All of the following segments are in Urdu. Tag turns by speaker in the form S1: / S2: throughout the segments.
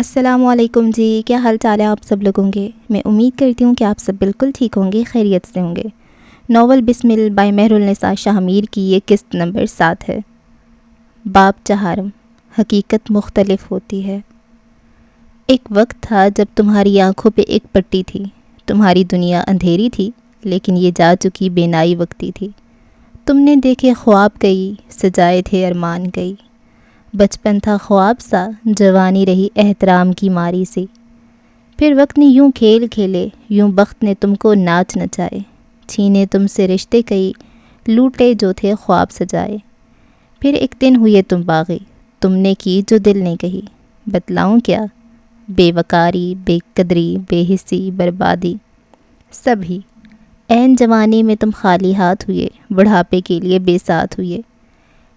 S1: السلام علیکم جی، کیا حال چال ہے آپ سب لوگوں کے؟ میں امید کرتی ہوں کہ آپ سب بالکل ٹھیک ہوں گے، خیریت سے ہوں گے۔ ناول بسمل بائی مہر النساء شاہ میر کی یہ قسط نمبر 7 ہے۔ باب چہارم، حقیقت مختلف ہوتی ہے۔ ایک وقت تھا جب تمہاری آنکھوں پہ ایک پٹی تھی، تمہاری دنیا اندھیری تھی، لیکن یہ جا چکی بینائی وقتی تھی۔ تم نے دیکھے خواب کئی، سجائے تھے ارمان کئی۔ بچپن تھا خواب سا، جوانی رہی احترام کی ماری سی۔ پھر وقت نے یوں کھیل کھیلے، یوں بخت نے تم کو ناچ نچائے۔ چھینے تم سے رشتے کئی، لوٹے جو تھے خواب سجائے۔ پھر ایک دن ہوئے تم باغی، تم نے کی جو دل نے کہی۔ بتلاؤں کیا؟ بے وقاری، بے قدری، بے حسی، بربادی سب ہی۔ عین جوانی میں تم خالی ہاتھ ہوئے، بڑھاپے کے لیے بے ساتھ ہوئے۔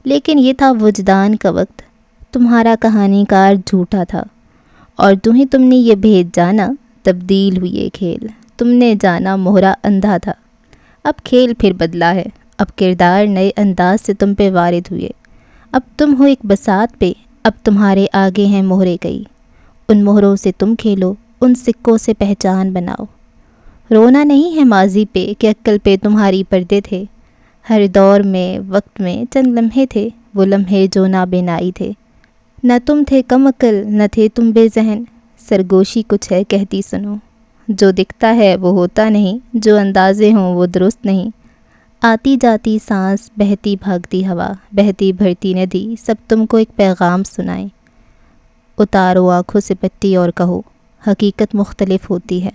S1: لیکن یہ تھا وجدان کا وقت، تمہارا کہانی کار جھوٹا تھا، اور تم نے یہ بھید جانا، تبدیل ہوئے کھیل۔ تم نے جانا مہرا اندھا تھا، اب کھیل پھر بدلا ہے، اب کردار نئے انداز سے تم پہ وارد ہوئے۔ اب تم ہو ایک بساط پہ، اب تمہارے آگے ہیں مہرے کئی۔ ان مہروں سے تم کھیلو، ان سکوں سے پہچان بناؤ۔ رونا نہیں ہے ماضی پہ کہ عقل پہ تمہاری پردے تھے۔ ہر دور میں، وقت میں چند لمحے تھے، وہ لمحے جو نابینائی تھے۔ نہ تم تھے کم عقل، نہ تھے تم بے ذہن، سرگوشی کچھ ہے کہتی سنو۔ جو دکھتا ہے وہ ہوتا نہیں، جو اندازے ہوں وہ درست نہیں۔ آتی جاتی سانس، بہتی بھاگتی ہوا، بہتی بھرتی ندی، سب تم کو ایک پیغام سنائیں۔ اتارو آنکھوں سے پٹی اور کہو، حقیقت مختلف ہوتی ہے۔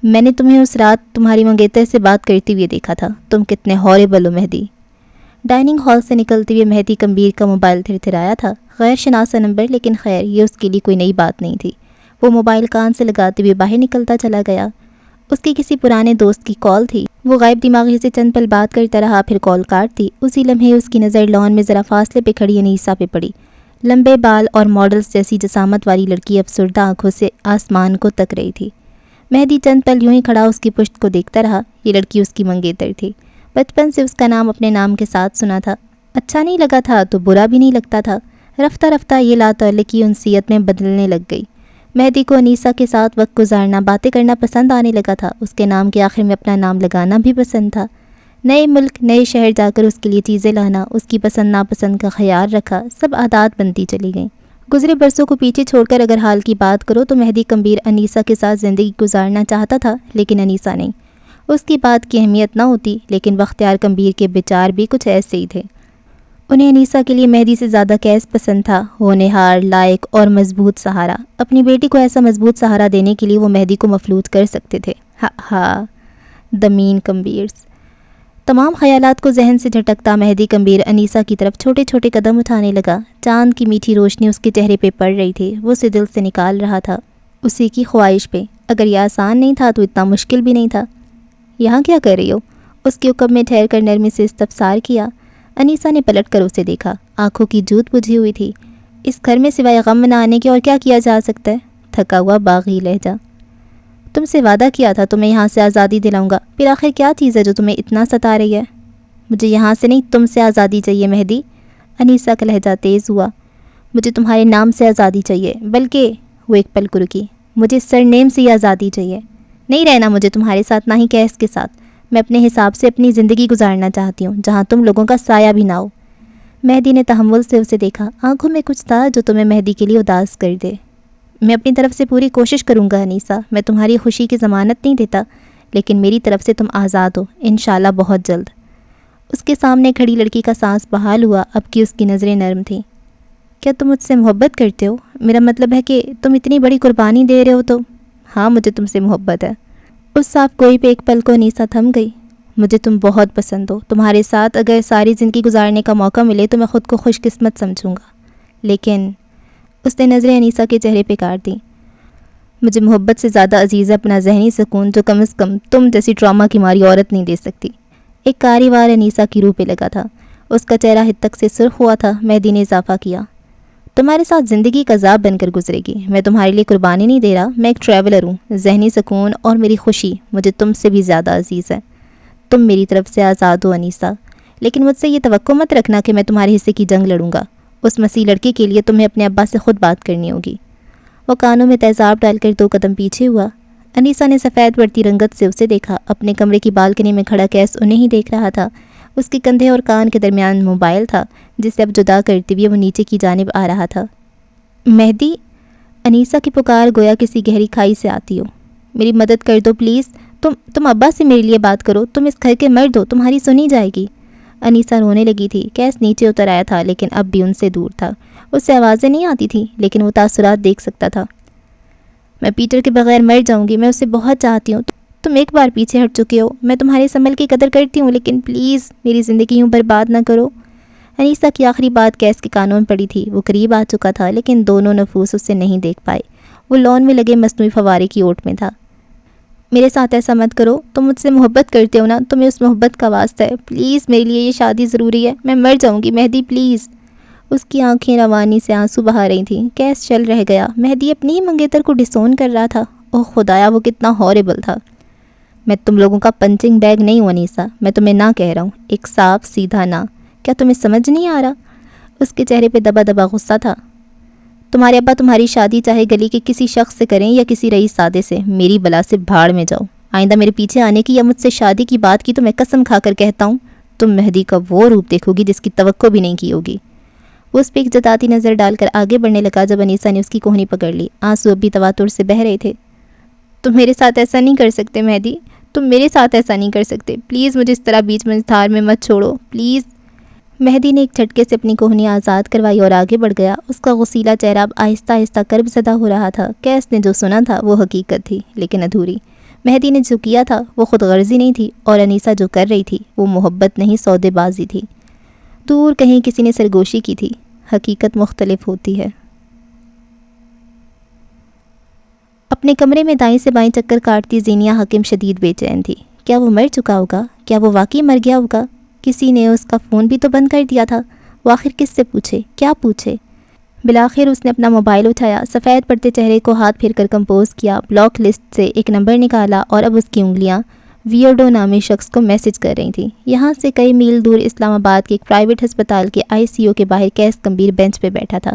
S1: میں نے تمہیں اس رات تمہاری منگیتر سے بات کرتے ہوئے دیکھا تھا، تم کتنے ہاربل ہو مہدی۔ ڈائننگ ہال سے نکلتے ہوئے مہدی کمبیر کا موبائل تھرتھرایا تھا، غیر شناسا نمبر، لیکن خیر یہ اس کے لیے کوئی نئی بات نہیں تھی۔ وہ موبائل کان سے لگاتے ہوئے باہر نکلتا چلا گیا۔ اس کی کسی پرانے دوست کی کال تھی، وہ غائب دماغی سے چند پل بات کرتا رہا، پھر کال کاٹ دی۔ اسی لمحے اس کی نظر لان میں ذرا فاصلے پہ کھڑی انیسہ پہ پڑی۔ لمبے بال اور ماڈلز جیسی جسامت والی لڑکی افسردہ آنکھوں سے آسمان کو تک رہی تھی۔ مہدی چند پل یوں ہی کھڑا اس کی پشت کو دیکھتا رہا۔ یہ لڑکی اس کی منگیتر تھی، بچپن سے اس کا نام اپنے نام کے ساتھ سنا تھا۔ اچھا نہیں لگا تھا تو برا بھی نہیں لگتا تھا۔ رفتہ رفتہ یہ لاتعلقی انسیت میں بدلنے لگ گئی۔ مہدی کو انیسہ کے ساتھ وقت گزارنا، باتیں کرنا پسند آنے لگا تھا۔ اس کے نام کے آخر میں اپنا نام لگانا بھی پسند تھا۔ نئے ملک، نئے شہر جا کر اس کے لیے چیزیں لانا، اس کی پسند ناپسند کا خیال رکھا، سب عادات بنتی چلی گئیں۔ گزرے برسوں کو پیچھے چھوڑ کر اگر حال کی بات کرو تو مہدی کمبیر انیسہ کے ساتھ زندگی گزارنا چاہتا تھا، لیکن انیسہ نہیں۔ اس کی بات کی اہمیت نہ ہوتی، لیکن بختیار کمبیر کے بچار بھی کچھ ایسے ہی تھے۔ انہیں انیسہ کے لیے مہدی سے زیادہ کیس پسند تھا، ہونہار، لائق اور مضبوط سہارا۔ اپنی بیٹی کو ایسا مضبوط سہارا دینے کے لیے وہ مہدی کو مفلوج کر سکتے تھے۔ the mean کمبیرز۔ تمام خیالات کو ذہن سے جھٹکتا مہدی کمبیر انیسہ کی طرف چھوٹے چھوٹے قدم اٹھانے لگا۔ چاند کی میٹھی روشنی اس کے چہرے پہ پڑ رہی تھی، وہ اسے دل سے نکال رہا تھا، اسی کی خواہش پہ۔ اگر یہ آسان نہیں تھا تو اتنا مشکل بھی نہیں تھا۔ یہاں کیا کر رہی ہو؟ اس کے عقب میں ٹھہر کر نرمی سے استفسار کیا۔ انیسہ نے پلٹ کر اسے دیکھا، آنکھوں کی جوت بجھی ہوئی تھی۔ اس گھر میں سوائے غم منانے کے اور کیا کیا جا سکتا ہے؟ تھکا ہوا باغی لہجہ۔ تم سے وعدہ کیا تھا تمہیں یہاں سے آزادی دلاؤں گا، پھر آخر کیا چیز ہے جو تمہیں اتنا ستا رہی ہے؟ مجھے یہاں سے نہیں، تم سے آزادی چاہیے مہدی۔ انیسہ کا لہجہ تیز ہوا۔ مجھے تمہارے نام سے آزادی چاہیے، بلکہ وہ ایک پل کو رکی، مجھے سر نیم سے ہی آزادی چاہیے۔ نہیں رہنا مجھے تمہارے ساتھ، نہ ہی کیس کے ساتھ۔ میں اپنے حساب سے اپنی زندگی گزارنا چاہتی ہوں، جہاں تم لوگوں کا سایہ بھی نہ ہو۔ مہدی نے تحمل سے اسے دیکھا، آنکھوں میں کچھ تھا جو تمہیں مہدی کے لیے اداس کر دے۔ میں اپنی طرف سے پوری کوشش کروں گا انیسہ، میں تمہاری خوشی کی ضمانت نہیں دیتا، لیکن میری طرف سے تم آزاد ہو، انشاءاللہ بہت جلد۔ اس کے سامنے کھڑی لڑکی کا سانس بحال ہوا، اب کی اس کی نظریں نرم تھیں۔ کیا تم مجھ سے محبت کرتے ہو؟ میرا مطلب ہے کہ تم اتنی بڑی قربانی دے رہے ہو تو۔ ہاں مجھے تم سے محبت ہے۔ اس صاف گوئی پہ ایک پل کو انیسہ تھم گئی۔ مجھے تم بہت پسند ہو، تمہارے ساتھ اگر ساری زندگی گزارنے کا موقع ملے تو میں خود کو خوش قسمت سمجھوں گا، لیکن اس نے نظریں انیسہ کے چہرے پہ کاٹ دیں۔ مجھے محبت سے زیادہ عزیز ہے اپنا ذہنی سکون، جو کم از کم تم جیسی ٹراما کی ماری عورت نہیں دے سکتی۔ ایک کاری وار انیسہ کی روح پہ لگا تھا، اس کا چہرہ حد تک سے سرخ ہوا تھا۔ مہدی نے اضافہ کیا، تمہارے ساتھ زندگی کا عذاب بن کر گزرے گی۔ میں تمہارے لیے قربانی نہیں دے رہا، میں ایک ٹریولر ہوں۔ ذہنی سکون اور میری خوشی مجھے تم سے بھی زیادہ عزیز ہے۔ تم میری طرف سے آزاد ہو انیسہ، لیکن مجھ سے یہ توقع مت رکھنا کہ میں تمہارے حصے کی جنگ لڑوں گا۔ اس مسیح لڑکے کے لیے تمہیں اپنے ابا سے خود بات کرنی ہوگی۔ وہ کانوں میں تیزاب ڈال کر 2 قدم پیچھے ہوا۔ انیسا نے سفید بڑھتی رنگت سے اسے دیکھا۔ اپنے کمرے کی بالکنی میں کھڑا کیس انہیں ہی دیکھ رہا تھا۔ اس کے کندھے اور کان کے درمیان موبائل تھا، جسے اب جدا کرتے ہوئے وہ نیچے کی جانب آ رہا تھا۔ مہدی، انیسا کی پکار گویا کسی گہری کھائی سے آتی ہو۔ میری مدد کر دو پلیز، تم ابا سے میرے لیے بات کرو، تم اس گھر کے مرد ہو، تمہاری سنی جائے گی۔ انیسا رونے لگی تھی۔ کیس نیچے اتر آیا تھا لیکن اب بھی ان سے دور تھا۔ اس سے آوازیں نہیں آتی تھیں لیکن وہ تاثرات دیکھ سکتا تھا۔ میں پیٹر کے بغیر مر جاؤں گی، میں اسے بہت چاہتی ہوں، تم ایک بار پیچھے ہٹ چکے ہو، میں تمہارے اس عمل کی قدر کرتی ہوں لیکن پلیز میری زندگی یوں برباد نہ کرو۔ انیسا کی آخری بات کیس کے کانوں میں پڑی تھی۔ وہ قریب آ چکا تھا لیکن دونوں نفوس اسے نہیں دیکھ پائے۔ وہ لون میں لگے مصنوعی فوارے کی اوٹ میں تھا۔ میرے ساتھ ایسا مت کرو، تم مجھ سے محبت کرتے ہو نا، تمہیں اس محبت کا واسطہ ہے، پلیز میرے لیے یہ شادی ضروری ہے، میں مر جاؤں گی مہدی پلیز۔ اس کی آنکھیں روانی سے آنسو بہا رہی تھیں۔ کیس چل رہ گیا۔ مہدی اپنی ہی منگیتر کو ڈسون کر رہا تھا۔ اوہ خدایا، وہ کتنا ہاربل تھا۔ میں تم لوگوں کا پنچنگ بیگ نہیں ہوں انیسا، میں تمہیں نہ کہہ رہا ہوں، ایک صاف سیدھا نہ۔ کیا تمہیں سمجھ نہیں آ رہا؟ اس کے چہرے پہ دبا دبا غصہ تھا۔ تمہارے ابا تمہاری شادی چاہے گلی کے کسی شخص سے کریں یا کسی رئیس سادے سے، میری بلا سے بھاڑ میں جاؤ۔ آئندہ میرے پیچھے آنے کی یا مجھ سے شادی کی بات کی تو میں قسم کھا کر کہتا ہوں تم مہدی کا وہ روپ دیکھو گی جس کی توقع بھی نہیں کی ہوگی۔ وہ اس پہ ایک جتاتی نظر ڈال کر آگے بڑھنے لگا جب انیسا نے اس کی کوہنی پکڑ لی۔ آنسو اب بھی تواتر سے بہہ رہے تھے۔ تم میرے ساتھ ایسا نہیں کر سکتے مہدی، تم میرے ساتھ ایسا نہیں کر سکتے، پلیز مجھے اس طرح بیچ میں دھار میں مت چھوڑو پلیز۔ مہدی نے ایک جھٹکے سے اپنی کوہنی آزاد کروائی اور آگے بڑھ گیا۔ اس کا غسیلا چہرہ اب آہستہ آہستہ کرب زدہ ہو رہا تھا۔ کیس نے جو سنا تھا وہ حقیقت تھی لیکن ادھوری۔ مہدی نے جو کیا تھا وہ خود غرضی نہیں تھی اور انیسا جو کر رہی تھی وہ محبت نہیں سودے بازی تھی۔ دور کہیں کسی نے سرگوشی کی تھی۔ حقیقت مختلف ہوتی ہے۔ اپنے کمرے میں دائیں سے بائیں چکر کاٹتی زینیا حکیم شدید بے چین تھی۔ کیا وہ مر چکا ہوگا؟ کیا وہ واقعی مر گیا ہوگا؟ کسی نے اس کا فون بھی تو بند کر دیا تھا۔ وہ آخر کس سے پوچھے، کیا پوچھے؟ بالآخر اس نے اپنا موبائل اٹھایا، سفید پڑتے چہرے کو ہاتھ پھیر کر کمپوز کیا، بلاک لسٹ سے ایک نمبر نکالا اور اب اس کی انگلیاں ویئرڈو نامی شخص کو میسج کر رہی تھیں۔ یہاں سے کئی میل دور اسلام آباد کے ایک پرائیویٹ ہسپتال کے ICU کے باہر کیس گمبھیر بینچ پہ بیٹھا تھا۔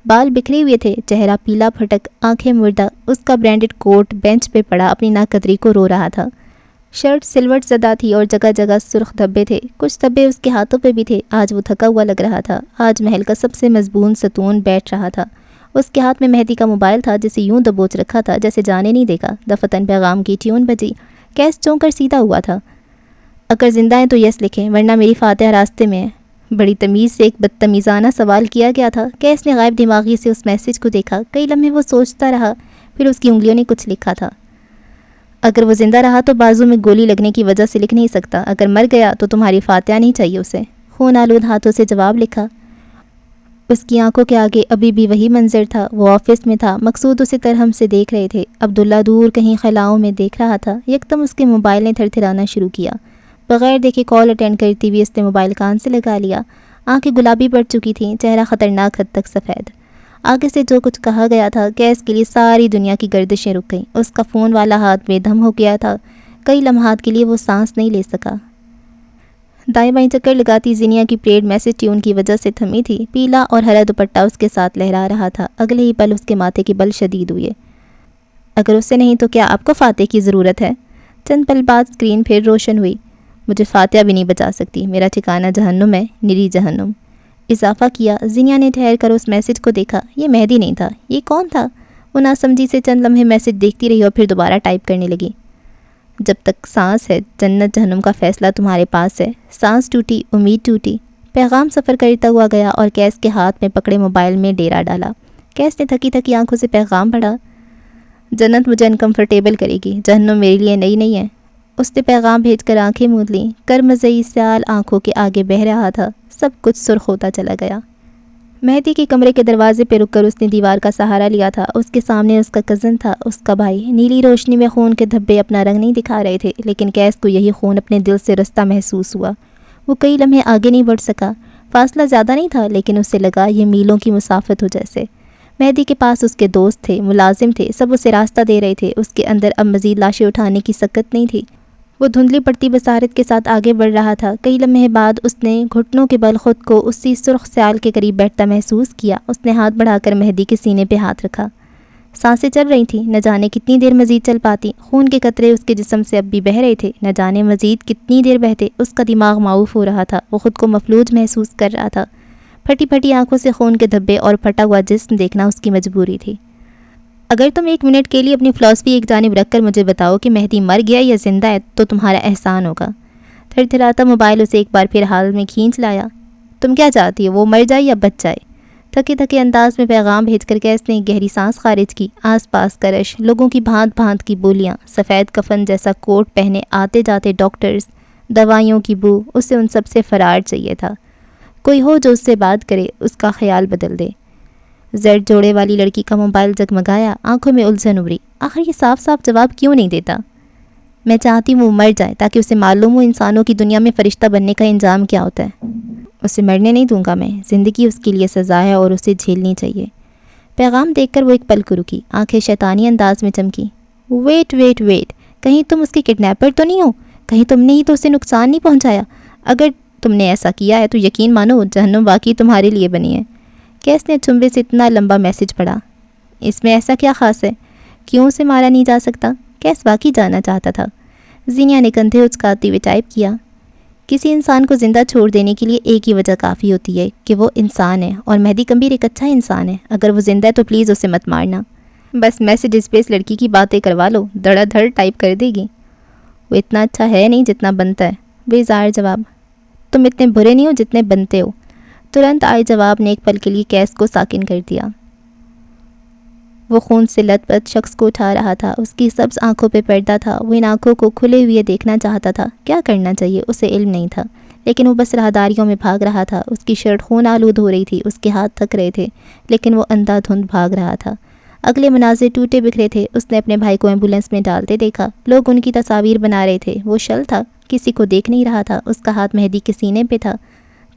S1: بال بکھرے ہوئے تھے، چہرہ پیلا پھٹک، آنکھیں مردہ، اس کا برانڈڈ کوٹ بینچ پہ پڑا اپنی ناقدری کو رو رہا تھا۔ شرٹ سلوٹ زدہ تھی اور جگہ جگہ سرخ دھبے تھے، کچھ دھبے اس کے ہاتھوں پہ بھی تھے۔ آج وہ تھکا ہوا لگ رہا تھا۔ آج محل کا سب سے مضبوط ستون بیٹھ رہا تھا۔ اس کے ہاتھ میں مہدی کا موبائل تھا جسے یوں دبوچ رکھا تھا جیسے جانے نہیں دے گا۔ دفتن پیغام کی ٹیون بجی۔ کیس چونک کر سیدھا ہوا تھا۔ اگر زندہ ہیں تو یس لکھیں ورنہ میری فاتحہ راستے میں ہے۔ بڑی تمیز سے ایک بدتمیزانہ سوال کیا گیا تھا۔ کیس نے غائب دماغی سے اس میسج کو دیکھا۔ کئی لمحے وہ سوچتا رہا، پھر اس کی انگلیوں نے کچھ لکھا تھا۔ اگر وہ زندہ رہا تو بازو میں گولی لگنے کی وجہ سے لکھ نہیں سکتا، اگر مر گیا تو تمہاری فاتحہ نہیں چاہیے اسے۔ خون آلود ہاتھوں سے جواب لکھا۔ اس کی آنکھوں کے آگے ابھی بھی وہی منظر تھا۔ وہ آفس میں تھا، مقصود اسے ترہم سے دیکھ رہے تھے۔ عبداللہ دور کہیں خلاؤں میں دیکھ رہا تھا۔ یکدم اس کے موبائل نے تھرتھرانا شروع کیا۔ بغیر دیکھے کال اٹینڈ کرتی ہوئی اس نے موبائل کان سے لگا لیا۔ آنکھیں گلابی پڑ چکی تھیں، چہرہ خطرناک حد تک سفید۔ آگے سے جو کچھ کہا گیا تھا، کیس کے لیے ساری دنیا کی گردشیں رک گئیں۔ اس کا فون والا ہاتھ بے دم ہو گیا تھا۔ کئی لمحات کے لیے وہ سانس نہیں لے سکا۔ دائیں بائیں چکر لگاتی زینیا کی پریڈ میسج ٹیون کی وجہ سے تھمی تھی۔ پیلا اور ہرا دوپٹہ اس کے ساتھ لہرا رہا تھا۔ اگلے ہی پل اس کے ماتھے کے بل شدید ہوئے۔ اگر اس سے نہیں تو کیا آپ کو فاتح کی ضرورت ہے؟ چند پل بعد اسکرین پھر روشن ہوئی۔ مجھے فاتحہ بھی نہیں بچا سکتی، میرا ٹھکانہ جہنم ہے، نری جہنم۔ اضافہ کیا۔ زینیا نے ٹھہر کر اس میسج کو دیکھا۔ یہ مہدی نہیں تھا، یہ کون تھا؟ وہ ناسمجھی سے چند لمحے میسج دیکھتی رہی اور پھر دوبارہ ٹائپ کرنے لگی۔ جب تک سانس ہے جنت جہنم کا فیصلہ تمہارے پاس ہے۔ سانس ٹوٹی، امید ٹوٹی۔ پیغام سفر کرتا ہوا گیا اور کیس کے ہاتھ میں پکڑے موبائل میں ڈیرا ڈالا۔ کیس نے تھکی تھکی آنکھوں سے پیغام پڑھا۔ جنت مجھے انکمفرٹیبل کرے گی، جہنم میرے لیے نئی نہیں ہے۔ اس نے پیغام بھیج کر آنکھیں موند لیں۔ کرمزئی سیال آنکھوں کے آگے بہہ رہا تھا۔ سب کچھ سرخ ہوتا چلا گیا۔ مہدی کے کمرے کے دروازے پہ رک کر اس نے دیوار کا سہارا لیا تھا۔ اس کے سامنے اس کا کزن تھا، اس کا بھائی۔ نیلی روشنی میں خون کے دھبے اپنا رنگ نہیں دکھا رہے تھے لیکن کیس کو یہی خون اپنے دل سے رستہ محسوس ہوا۔ وہ کئی لمحے آگے نہیں بڑھ سکا۔ فاصلہ زیادہ نہیں تھا لیکن اسے لگا یہ میلوں کی مسافت ہو جیسے۔ مہدی کے پاس اس کے دوست تھے، ملازم تھے، سب اسے راستہ دے رہے تھے۔ اس کے اندر اب مزید لاشیں اٹھانے کی سکت نہیں تھی۔ وہ دھندلی پڑتی بصارت کے ساتھ آگے بڑھ رہا تھا۔ کئی لمحے بعد اس نے گھٹنوں کے بل خود کو اسی سرخ سیال کے قریب بیٹھتا محسوس کیا۔ اس نے ہاتھ بڑھا کر مہدی کے سینے پہ ہاتھ رکھا۔ سانسیں چل رہی تھیں، نہ جانے کتنی دیر مزید چل پاتی۔ خون کے قطرے اس کے جسم سے اب بھی بہہ رہے تھے، نہ جانے مزید کتنی دیر بہتے۔ اس کا دماغ معاوف ہو رہا تھا، وہ خود کو مفلوج محسوس کر رہا تھا۔ پھٹی پھٹی آنکھوں سے خون کے دھبے اور پھٹا ہوا جسم دیکھنا اس کی مجبوری تھی۔ اگر تم 1 منٹ کے لیے اپنی فلسفی ایک جانب رکھ کر مجھے بتاؤ کہ مہدی مر گیا یا زندہ ہے تو تمہارا احسان ہوگا۔ تھر تھراتا موبائل اسے ایک بار پھر حال میں کھینچ لایا۔ تم کیا چاہتی ہو، وہ مر جائے یا بچ جائے؟ تھکے تھکے انداز میں پیغام بھیج کر کیس نے ایک گہری سانس خارج کی۔ آس پاس کا رش، لوگوں کی بھانت بھانت کی بولیاں، سفید کفن جیسا کوٹ پہنے آتے جاتے ڈاکٹرز، دوائیوں کی بو، اسے ان سب سے فرار چاہیے تھا۔ کوئی ہو جو اس سے بات کرے، اس کا خیال بدل دے۔ زرد جوڑے والی لڑکی کا موبائل جگمگایا، آنکھوں میں الجھن ابھری۔ آخر یہ صاف صاف جواب کیوں نہیں دیتا؟ میں چاہتی ہوں وہ مر جائے تاکہ اسے معلوم ہو انسانوں کی دنیا میں فرشتہ بننے کا انجام کیا ہوتا ہے۔ اسے مرنے نہیں دوں گا میں، زندگی اس کے لیے سزا ہے اور اسے جھیلنی چاہیے۔ پیغام دیکھ کر وہ ایک پل کو رکی، آنکھیں شیطانی انداز میں چمکی۔ ویٹ ویٹ ویٹ، کہیں تم اس کے کڈنیپر تو نہیں ہو؟ کہیں تم نے ہی تو اسے نقصان نہیں پہنچایا؟ اگر تم نے ایسا کیا ہے تو یقین مانو جہنم واقعی تمہارے لیے بنی ہے۔ کیس نے چنبے سے اتنا لمبا میسج پڑھا۔ اس میں ایسا کیا خاص ہے؟ کیوں اسے مارا نہیں جا سکتا؟ کیس واقعی جانا چاہتا تھا۔ زینیا نے کندھے اچکاتے ہوئے ٹائپ کیا۔ کسی انسان کو زندہ چھوڑ دینے کے لیے ایک ہی وجہ کافی ہوتی ہے کہ وہ انسان ہے، اور مہدی کمبیر ایک اچھا انسان ہے۔ اگر وہ زندہ ہے تو پلیز اسے مت مارنا۔ بس میسیجز پہ اس لڑکی کی باتیں کروا لو، دھڑا دھڑ ٹائپ کر دے گی۔ وہ اتنا اچھا ہے نہیں جتنا بنتا ہے۔ بےزار جواب۔ تم اتنے برے نہیں ہو جتنے بنتے ہو۔ ترنت آئے جواب نے ایک پل کے لیے کیس کو ساکن کر دیا۔ وہ خون سے لت پت شخص کو اٹھا رہا تھا، اس کی سبز آنکھوں پہ پردہ تھا۔ وہ ان آنکھوں کو کھلے ہوئے دیکھنا چاہتا تھا۔ کیا کرنا چاہیے اسے علم نہیں تھا، لیکن وہ بس راہداریوں میں بھاگ رہا تھا۔ اس کی شرٹ خون آلود ہو رہی تھی، اس کے ہاتھ تھک رہے تھے، لیکن وہ اندھا دھند بھاگ رہا تھا۔ اگلے مناظر ٹوٹے بکھرے تھے۔ اس نے اپنے بھائی کو ایمبولینس میں ڈالتے دیکھا، لوگ ان کی تصاویر بنا رہے تھے۔ وہ شل تھا، کسی کو دیکھ نہیں رہا تھا۔ اس کا ہاتھ مہدی کے سینے پہ تھا۔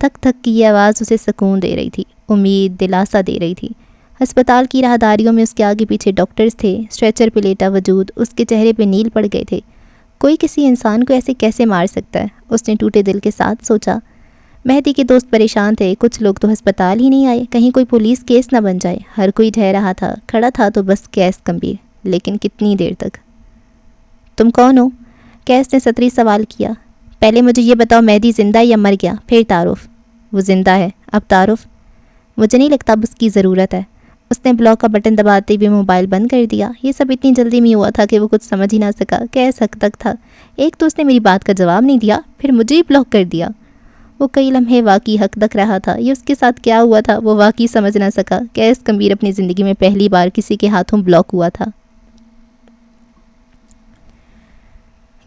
S1: تھک تھک کی یہ آواز اسے سکون دے رہی تھی، امید، دلاسا دے رہی تھی۔ ہسپتال کی راہداریوں میں اس کے آگے پیچھے ڈاکٹرز تھے، اسٹریچر پہ لیٹا وجود، اس کے چہرے پہ نیل پڑ گئے تھے۔ کوئی کسی انسان کو ایسے کیسے مار سکتا ہے؟ اس نے ٹوٹے دل کے ساتھ سوچا۔ مہدی کے دوست پریشان تھے، کچھ لوگ تو ہسپتال ہی نہیں آئے، کہیں کوئی پولیس کیس نہ بن جائے۔ ہر کوئی ڈھہ رہا تھا، کھڑا تھا تو بس کیس کمبیر، لیکن کتنی دیر تک؟ تم کون ہو؟ کیس نے سطری سوال کیا۔ پہلے مجھے یہ بتاؤ مہدی زندہ یا مر گیا، پھر تعارف۔ وہ زندہ ہے، اب تعارف؟ مجھے نہیں لگتا اب اس کی ضرورت ہے۔ اس نے بلاک کا بٹن دباتے ہوئے موبائل بند کر دیا۔ یہ سب اتنی جلدی میں ہوا تھا کہ وہ کچھ سمجھ ہی نہ سکا۔ کیس حق تک تھا، ایک تو اس نے میری بات کا جواب نہیں دیا، پھر مجھے ہی بلاک کر دیا۔ وہ کئی لمحے واقعی حق تک رہا تھا، یہ اس کے ساتھ کیا ہوا تھا وہ واقعی سمجھ نہ سکا۔ کیس کمبیر اپنی زندگی میں پہلی بار کسی کے ہاتھوں بلاک ہوا تھا۔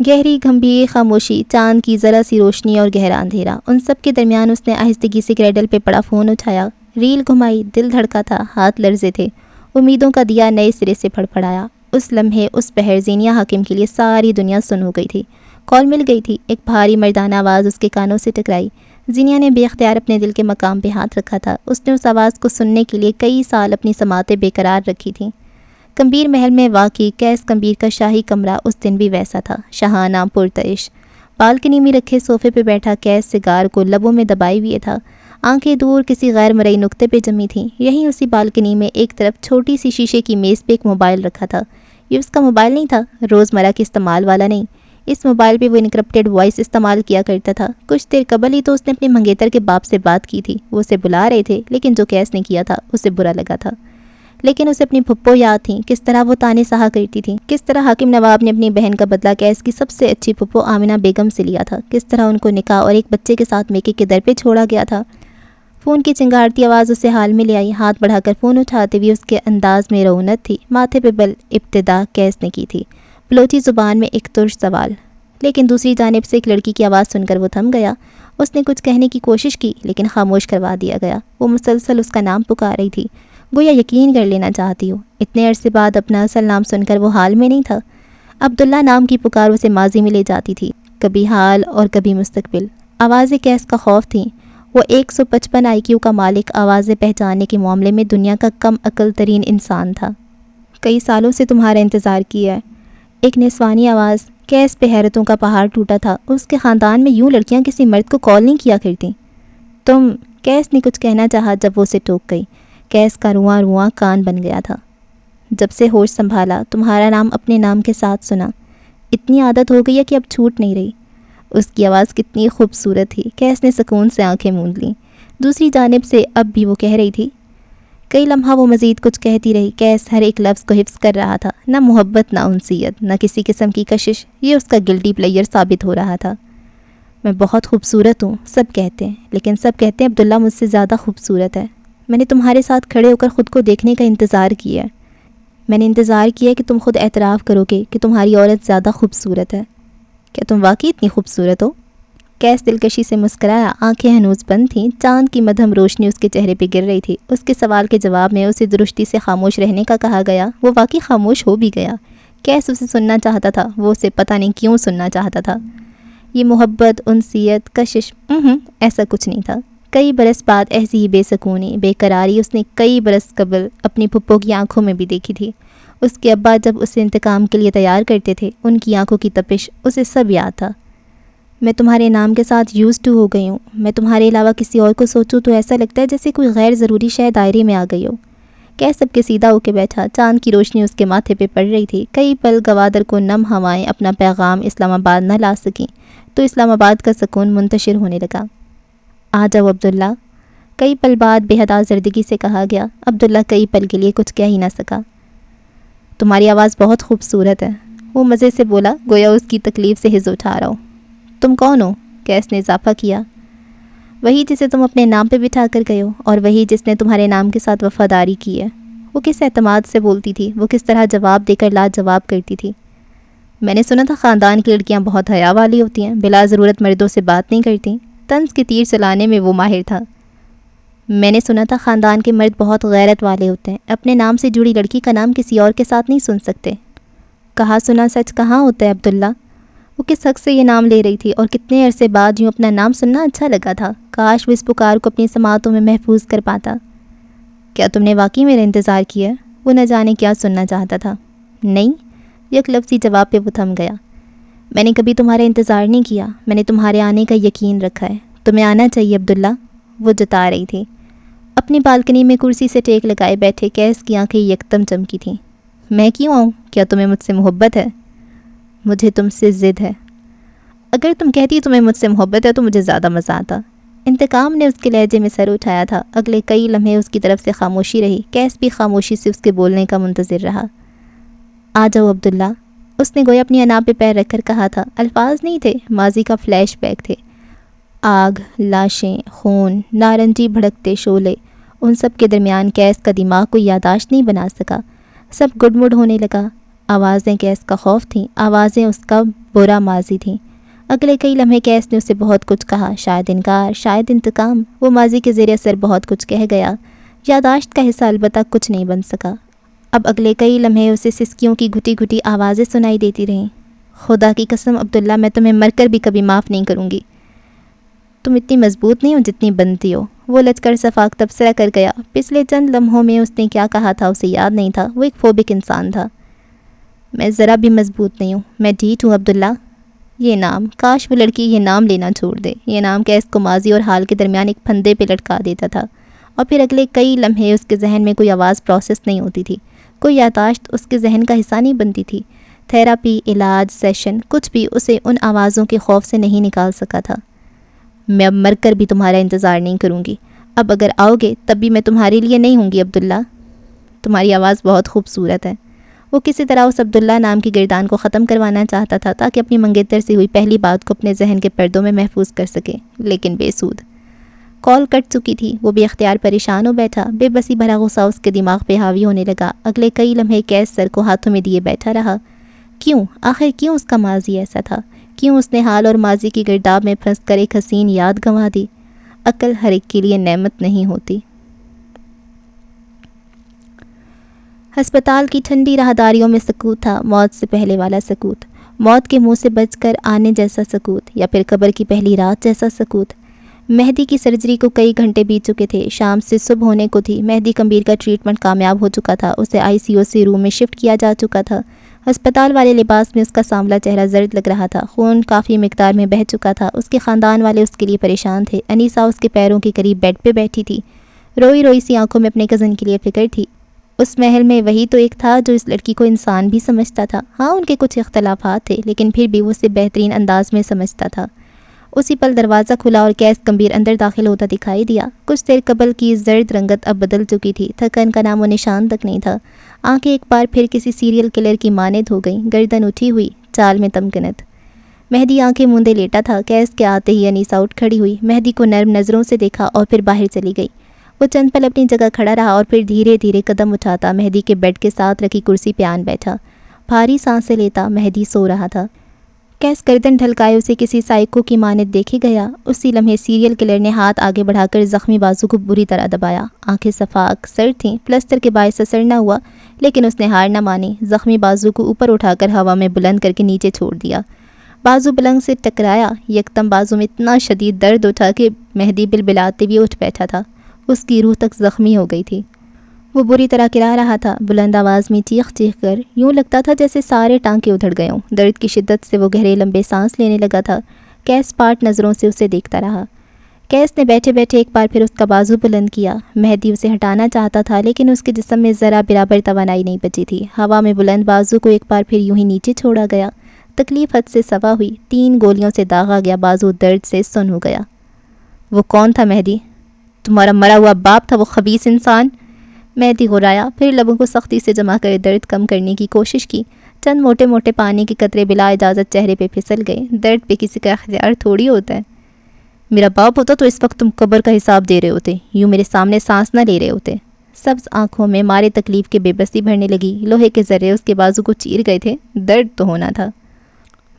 S1: گہری گھمبیر خاموشی، چاند کی ذرا سی روشنی اور گہرا اندھیرا، ان سب کے درمیان اس نے آہستگی سے کریڈل پہ پڑا فون اٹھایا، ریل گھمائی، دل دھڑکا تھا، ہاتھ لرزے تھے، امیدوں کا دیا نئے سرے سے پھڑپڑایا۔ اس لمحے، اس پہر زینیا حاکم کے لیے ساری دنیا سن ہو گئی تھی۔ کال مل گئی تھی، ایک بھاری مردانہ آواز اس کے کانوں سے ٹکرائی۔ زینیا نے بے اختیار اپنے دل کے مقام پہ ہاتھ رکھا تھا۔ اس نے اس آواز کو سننے کے لیے کئی سال اپنی سماعتیں بے قرار رکھی تھیں۔ کمبیر محل میں واقع کیس کمبیر کا شاہی کمرہ اس دن بھی ویسا تھا، شاہانہ، پرتعش۔ بالکنی میں رکھے صوفے پہ بیٹھا کیس سگار کو لبوں میں دبائے ہوئے تھا، آنکھیں دور کسی غیر مرئی نقطے پہ جمی تھیں۔ یہیں اسی بالکنی میں ایک طرف چھوٹی سی شیشے کی میز پہ ایک موبائل رکھا تھا۔ یہ اس کا موبائل نہیں تھا، روزمرہ کے استعمال والا نہیں۔ اس موبائل پہ وہ انکرپٹڈ وائس استعمال کیا کرتا تھا۔ کچھ دیر قبل ہی تو اس نے اپنے منگیتر کے باپ سے بات کی تھی، وہ اسے بلا رہے تھے، لیکن جو کیس نے کیا تھا اسے برا لگا تھا۔ لیکن اسے اپنی پھپھو یاد تھیں، کس طرح وہ تانے سہا کرتی تھیں، کس طرح حاکم نواب نے اپنی بہن کا بدلہ کیس کی سب سے اچھی پھپھو آمنہ بیگم سے لیا تھا، کس طرح ان کو نکاح اور ایک بچے کے ساتھ میکے کے در پہ چھوڑا گیا تھا۔ فون کی چنگارتی آواز اسے حال میں لے آئی۔ ہاتھ بڑھا کر فون اٹھاتے ہوئے اس کے انداز میں رعونت تھی۔ ماتھے پہ بل ابتدا کیس نے کی تھی، بلوچی زبان میں ایک ترش سوال، لیکن دوسری جانب سے ایک لڑکی کی آواز سن کر وہ تھم گیا۔ اس نے کچھ کہنے کی کوشش کی، لیکن خاموش کروا دیا گیا۔ وہ مسلسل اس کا نام پکار رہی تھی، گویا یقین کر لینا چاہتی ہو۔ اتنے عرصے بعد اپنا اصل نام سن کر وہ حال میں نہیں تھا۔ عبداللہ نام کی پکار اسے ماضی میں لے جاتی تھی، کبھی حال اور کبھی مستقبل۔ آوازیں کیس کا خوف تھیں۔ وہ 155 آئی کیو کا مالک آوازیں پہچاننے کے معاملے میں دنیا کا کم عقل ترین انسان تھا۔ کئی سالوں سے تمہارا انتظار کیا ہے، ایک نسوانی آواز کیس پہ حیرتوں کا پہاڑ ٹوٹا تھا. اس کے خاندان میں یوں لڑکیاں کسی مرد کو کال نہیں کیا کرتیں. تم کیس نے کچھ کہنا چاہا جب وہ اسے ٹوک گئی. کیس کا رواں رواں کان بن گیا تھا. جب سے ہوش سنبھالا تمہارا نام اپنے نام کے ساتھ سنا. اتنی عادت ہو گئی ہے کہ اب چھوٹ نہیں رہی. اس کی آواز کتنی خوبصورت تھی. کیس نے سکون سے آنکھیں موند لیں. دوسری جانب سے اب بھی وہ کہہ رہی تھی. کئی لمحہ وہ مزید کچھ کہتی رہی. کیس ہر ایک لفظ کو حفظ کر رہا تھا. نہ محبت، نہ انسیت، نہ کسی قسم کی کشش. یہ اس کا گلٹی پلیئر ثابت ہو رہا تھا. میں بہت خوبصورت ہوں سب کہتے ہیں، لیکن سب کہتے ہیں عبداللہ مجھ سے زیادہ خوبصورت ہے. میں نے تمہارے ساتھ کھڑے ہو کر خود کو دیکھنے کا انتظار کیا ہے. میں نے انتظار کیا کہ تم خود اعتراف کرو گے کہ تمہاری عورت زیادہ خوبصورت ہے. کیا تم واقعی اتنی خوبصورت ہو؟ کیس دلکشی سے مسکرایا. آنکھیں ہنوز بند تھیں. چاند کی مدھم روشنی اس کے چہرے پہ گر رہی تھی. اس کے سوال کے جواب میں اسے درستی سے خاموش رہنے کا کہا گیا. وہ واقعی خاموش ہو بھی گیا. کیس اسے سننا چاہتا تھا. وہ اسے پتہ نہیں کیوں سننا چاہتا تھا. یہ محبت، انسیت، کشش، ایسا کچھ نہیں تھا. کئی برس بعد ایسی ہی بے سکونی، بے قراری اس نے کئی برس قبل اپنی پھپھو کی آنکھوں میں بھی دیکھی تھی. اس کے ابا جب اسے انتقام کے لیے تیار کرتے تھے، ان کی آنکھوں کی تپش اسے سب یاد تھا. میں تمہارے نام کے ساتھ یوزڈ ٹو ہو گئی ہوں. میں تمہارے علاوہ کسی اور کو سوچوں تو ایسا لگتا ہے جیسے کوئی غیر ضروری شے دائرے میں آ گئی ہو. کیس سب کے سیدھا ہو کے بیٹھا. چاند کی روشنی اس کے ماتھے پہ پڑ رہی تھی. کئی پل گوادر کو نم ہوائیں اپنا پیغام اسلام آباد نہ لا سکیں تو اسلام آباد کا سکون منتشر ہونے لگا. آ جاؤ عبداللہ. کئی پل بعد بے حد آزردگی سے کہا گیا. عبداللہ کئی پل کے لیے کچھ کہہ ہی نہ سکا. تمہاری آواز بہت خوبصورت ہے، وہ مزے سے بولا، گویا اس کی تکلیف سے ہز اٹھا رہا ہو. تم کون ہو؟ کیس نے اضافہ کیا. وہی جسے تم اپنے نام پہ بٹھا کر گئے ہو، اور وہی جس نے تمہارے نام کے ساتھ وفاداری کی ہے. وہ کس اعتماد سے بولتی تھی. وہ کس طرح جواب دے کر لاجواب کرتی تھی. میں نے سنا تھا خاندان کی لڑکیاں بہت حیا والی ہوتی ہیں، بلا ضرورت مردوں سے بات نہیں کرتی. طنز کے تیر چلانے میں وہ ماہر تھا. میں نے سنا تھا خاندان کے مرد بہت غیرت والے ہوتے ہیں، اپنے نام سے جڑی لڑکی کا نام کسی اور کے ساتھ نہیں سن سکتے. کہا سنا سچ کہاں ہوتا ہے عبداللہ. وہ کس حق سے یہ نام لے رہی تھی، اور کتنے عرصے بعد یوں اپنا نام سننا اچھا لگا تھا. کاش وہ اس پکار کو اپنی سماعتوں میں محفوظ کر پاتا. کیا تم نے واقعی میرا انتظار کیا؟ وہ نہ جانے کیا سننا چاہتا تھا. نہیں، یک لفظی جواب پہ وہ تھم گیا. میں نے کبھی تمہارا انتظار نہیں کیا. میں نے تمہارے آنے کا یقین رکھا ہے. تمہیں آنا چاہیے عبداللہ. وہ جتا رہی تھی. اپنی بالکنی میں کرسی سے ٹیک لگائے بیٹھے کیس کی آنکھیں یکدم چمکی تھیں. میں کیوں آؤں؟ کیا تمہیں مجھ سے محبت ہے؟ مجھے تم سے ضد ہے. اگر تم کہتی تمہیں مجھ سے محبت ہے تو مجھے زیادہ مزہ آتا. انتقام نے اس کے لہجے میں سر اٹھایا تھا. اگلے کئی لمحے اس کی طرف سے خاموشی رہی. کیس بھی خاموشی سے اس کے بولنے کا منتظر رہا. آ جاؤ عبداللہ. اس نے گویا اپنی انا پہ پیر رکھ کر کہا تھا. الفاظ نہیں تھے، ماضی کا فلیش بیک تھے. آگ، لاشیں، خون، نارنجی بھڑکتے شعلے، ان سب کے درمیان کیس کا دماغ کوئی یادداشت نہیں بنا سکا. سب گڈ مڈ ہونے لگا. آوازیں کیس کا خوف تھیں، آوازیں اس کا برا ماضی تھیں. اگلے کئی لمحے کیس نے اسے بہت کچھ کہا. شاید انکار، شاید انتقام. وہ ماضی کے زیر اثر بہت کچھ کہہ گیا. یادداشت کا حصہ البتہ کچھ نہیں بن سکا. اب اگلے کئی لمحے اسے سسکیوں کی گھٹی گھٹی آوازیں سنائی دیتی رہیں. خدا کی قسم عبداللہ، میں تمہیں مر کر بھی کبھی معاف نہیں کروں گی. تم اتنی مضبوط نہیں ہو جتنی بنتی ہو. وہ لچ کر صفاق تبصرہ کر گیا. پچھلے چند لمحوں میں اس نے کیا کہا تھا اسے یاد نہیں تھا. وہ ایک فوبک انسان تھا. میں ذرا بھی مضبوط نہیں ہوں، میں ڈھیٹ ہوں عبداللہ. یہ نام، کاش وہ لڑکی یہ نام لینا چھوڑ دے. یہ نام کیس کو ماضی اور حال کے درمیان ایک پھندے پہ لٹکا دیتا تھا. اور پھر اگلے کئی لمحے اس کے ذہن میں کوئی آواز پروسیس نہیں ہوتی تھی. کوئی یادداشت اس کے ذہن کا حصہ نہیں بنتی تھی. تھیراپی، علاج، سیشن، کچھ بھی اسے ان آوازوں کے خوف سے نہیں نکال سکا تھا. میں اب مر کر بھی تمہارا انتظار نہیں کروں گی. اب اگر آؤ گے تب بھی میں تمہارے لیے نہیں ہوں گی عبداللہ. تمہاری آواز بہت خوبصورت ہے. وہ کسی طرح اس عبداللہ نام کی گردان کو ختم کروانا چاہتا تھا تاکہ اپنی منگیتر سے ہوئی پہلی بات کو اپنے ذہن کے پردوں میں محفوظ کر سکے، لیکن بے سود. کال کٹ چکی تھی. وہ بے اختیار پریشان ہو بیٹھا. بے بسی بھرا غصہ اس کے دماغ پہ حاوی ہونے لگا. اگلے کئی لمحے کیس سر کو ہاتھوں میں دیے بیٹھا رہا. کیوں؟ آخر کیوں اس کا ماضی ایسا تھا؟ کیوں اس نے حال اور ماضی کی گرداب میں پھنس کر ایک حسین یاد گنوا دی؟ عقل ہر ایک کے لیے نعمت نہیں ہوتی. ہسپتال کی ٹھنڈی راہداریوں میں سکوت تھا. موت سے پہلے والا سکوت. موت کے منہ سے بچ کر آنے جیسا سکوت، یا پھر قبر کی پہلی رات جیسا سکوت. مہدی کی سرجری کو کئی گھنٹے بیت چکے تھے. شام سے صبح ہونے کو تھی. مہدی کمبیر کا ٹریٹمنٹ کامیاب ہو چکا تھا. اسے ICU سے روم میں شفٹ کیا جا چکا تھا. ہسپتال والے لباس میں اس کا سانولا چہرہ زرد لگ رہا تھا، خون کافی مقدار میں بہہ چکا تھا۔ اس کے خاندان والے اس کے لیے پریشان تھے۔ انیسہ اس کے پیروں کے قریب بیڈ پہ بیٹھی تھی، روئی روئی سی آنکھوں میں اپنے کزن کے لیے فکر تھی۔ اس محل میں وہی تو ایک تھا جو اس لڑکی کو انسان بھی سمجھتا تھا۔ ہاں ان کے کچھ اختلافات تھے، لیکن پھر بھی وہ اسے بہترین انداز میں سمجھتا تھا۔ اسی پل دروازہ کھلا اور کیس گمبھیر اندر داخل ہوتا دکھائی دیا۔ کچھ دیر قبل کی زرد رنگت اب بدل چکی تھی، تھکن کا نام و نشان تک نہیں تھا۔ آنکھیں ایک بار پھر کسی سیریل کلر کی مانند ہو گئیں، گردن اٹھی ہوئی، چال میں تمکنت۔ مہدی آنکھیں موندے لیٹا تھا۔ کیس کے آتے ہی انیسہ اٹھ کھڑی ہوئی، مہدی کو نرم نظروں سے دیکھا اور پھر باہر چلی گئی۔ وہ چند پل اپنی جگہ کھڑا رہا اور پھر دھیرے دھیرے قدم اٹھاتا مہدی کے بیڈ کے ساتھ رکھی کرسی پہ آن بیٹھا۔ بھاری سانسیں لیتا مہدی سو رہا تھا۔ کیس گردن ڈھلکائے اسے کسی سائیکو کی مانند دیکھے گیا۔ اسی لمحے سیریل کلر نے ہاتھ آگے بڑھا کر زخمی بازو کو بری طرح دبایا۔ آنکھیں صفاق سرد تھیں، پلسٹر کے باعث اثر نہ ہوا، لیکن اس نے ہار نہ مانی۔ زخمی بازو کو اوپر اٹھا کر ہوا میں بلند کر کے نیچے چھوڑ دیا۔ بازو پلنگ سے ٹکرایا، یکدم بازو میں اتنا شدید درد اٹھا کہ مہدی بلبلاتے ہوئے اٹھ بیٹھا تھا۔ اس کی روح تک زخمی ہو گئی تھی۔ وہ بری طرح کرا رہا تھا، بلند آواز میں چیخ چیخ کر، یوں لگتا تھا جیسے سارے ٹانکے ادھڑ گئے ہوں۔ درد کی شدت سے وہ گہرے لمبے سانس لینے لگا تھا۔ کیس پاٹ نظروں سے اسے دیکھتا رہا۔ کیس نے بیٹھے بیٹھے ایک بار پھر اس کا بازو بلند کیا۔ مہدی اسے ہٹانا چاہتا تھا، لیکن اس کے جسم میں ذرا برابر توانائی نہیں بچی تھی۔ ہوا میں بلند بازو کو ایک بار پھر یوں ہی نیچے چھوڑا گیا۔ تکلیف حد سے سوا ہوئی، 3 گولیوں سے داغا گیا بازو درد سے سن ہو گیا۔ وہ کون تھا مہدی؟ تمہارا مرا ہوا باپ تھا وہ خبیث انسان؟ مہدی غرایا، پھر لبوں کو سختی سے جما کر درد کم کرنے کی کوشش کی۔ چند موٹے موٹے پانی کے قطرے بلا اجازت چہرے پہ پھسل گئے۔ درد پہ کسی کا اختیار تھوڑی ہوتا ہے۔ میرا باپ ہوتا تو اس وقت تم قبر کا حساب دے رہے ہوتے، یوں میرے سامنے سانس نہ لے رہے ہوتے۔ سبز آنکھوں میں مارے تکلیف کے بے بسی بھرنے لگی۔ لوہے کے ذرے اس کے بازو کو چیر گئے تھے، درد تو ہونا تھا۔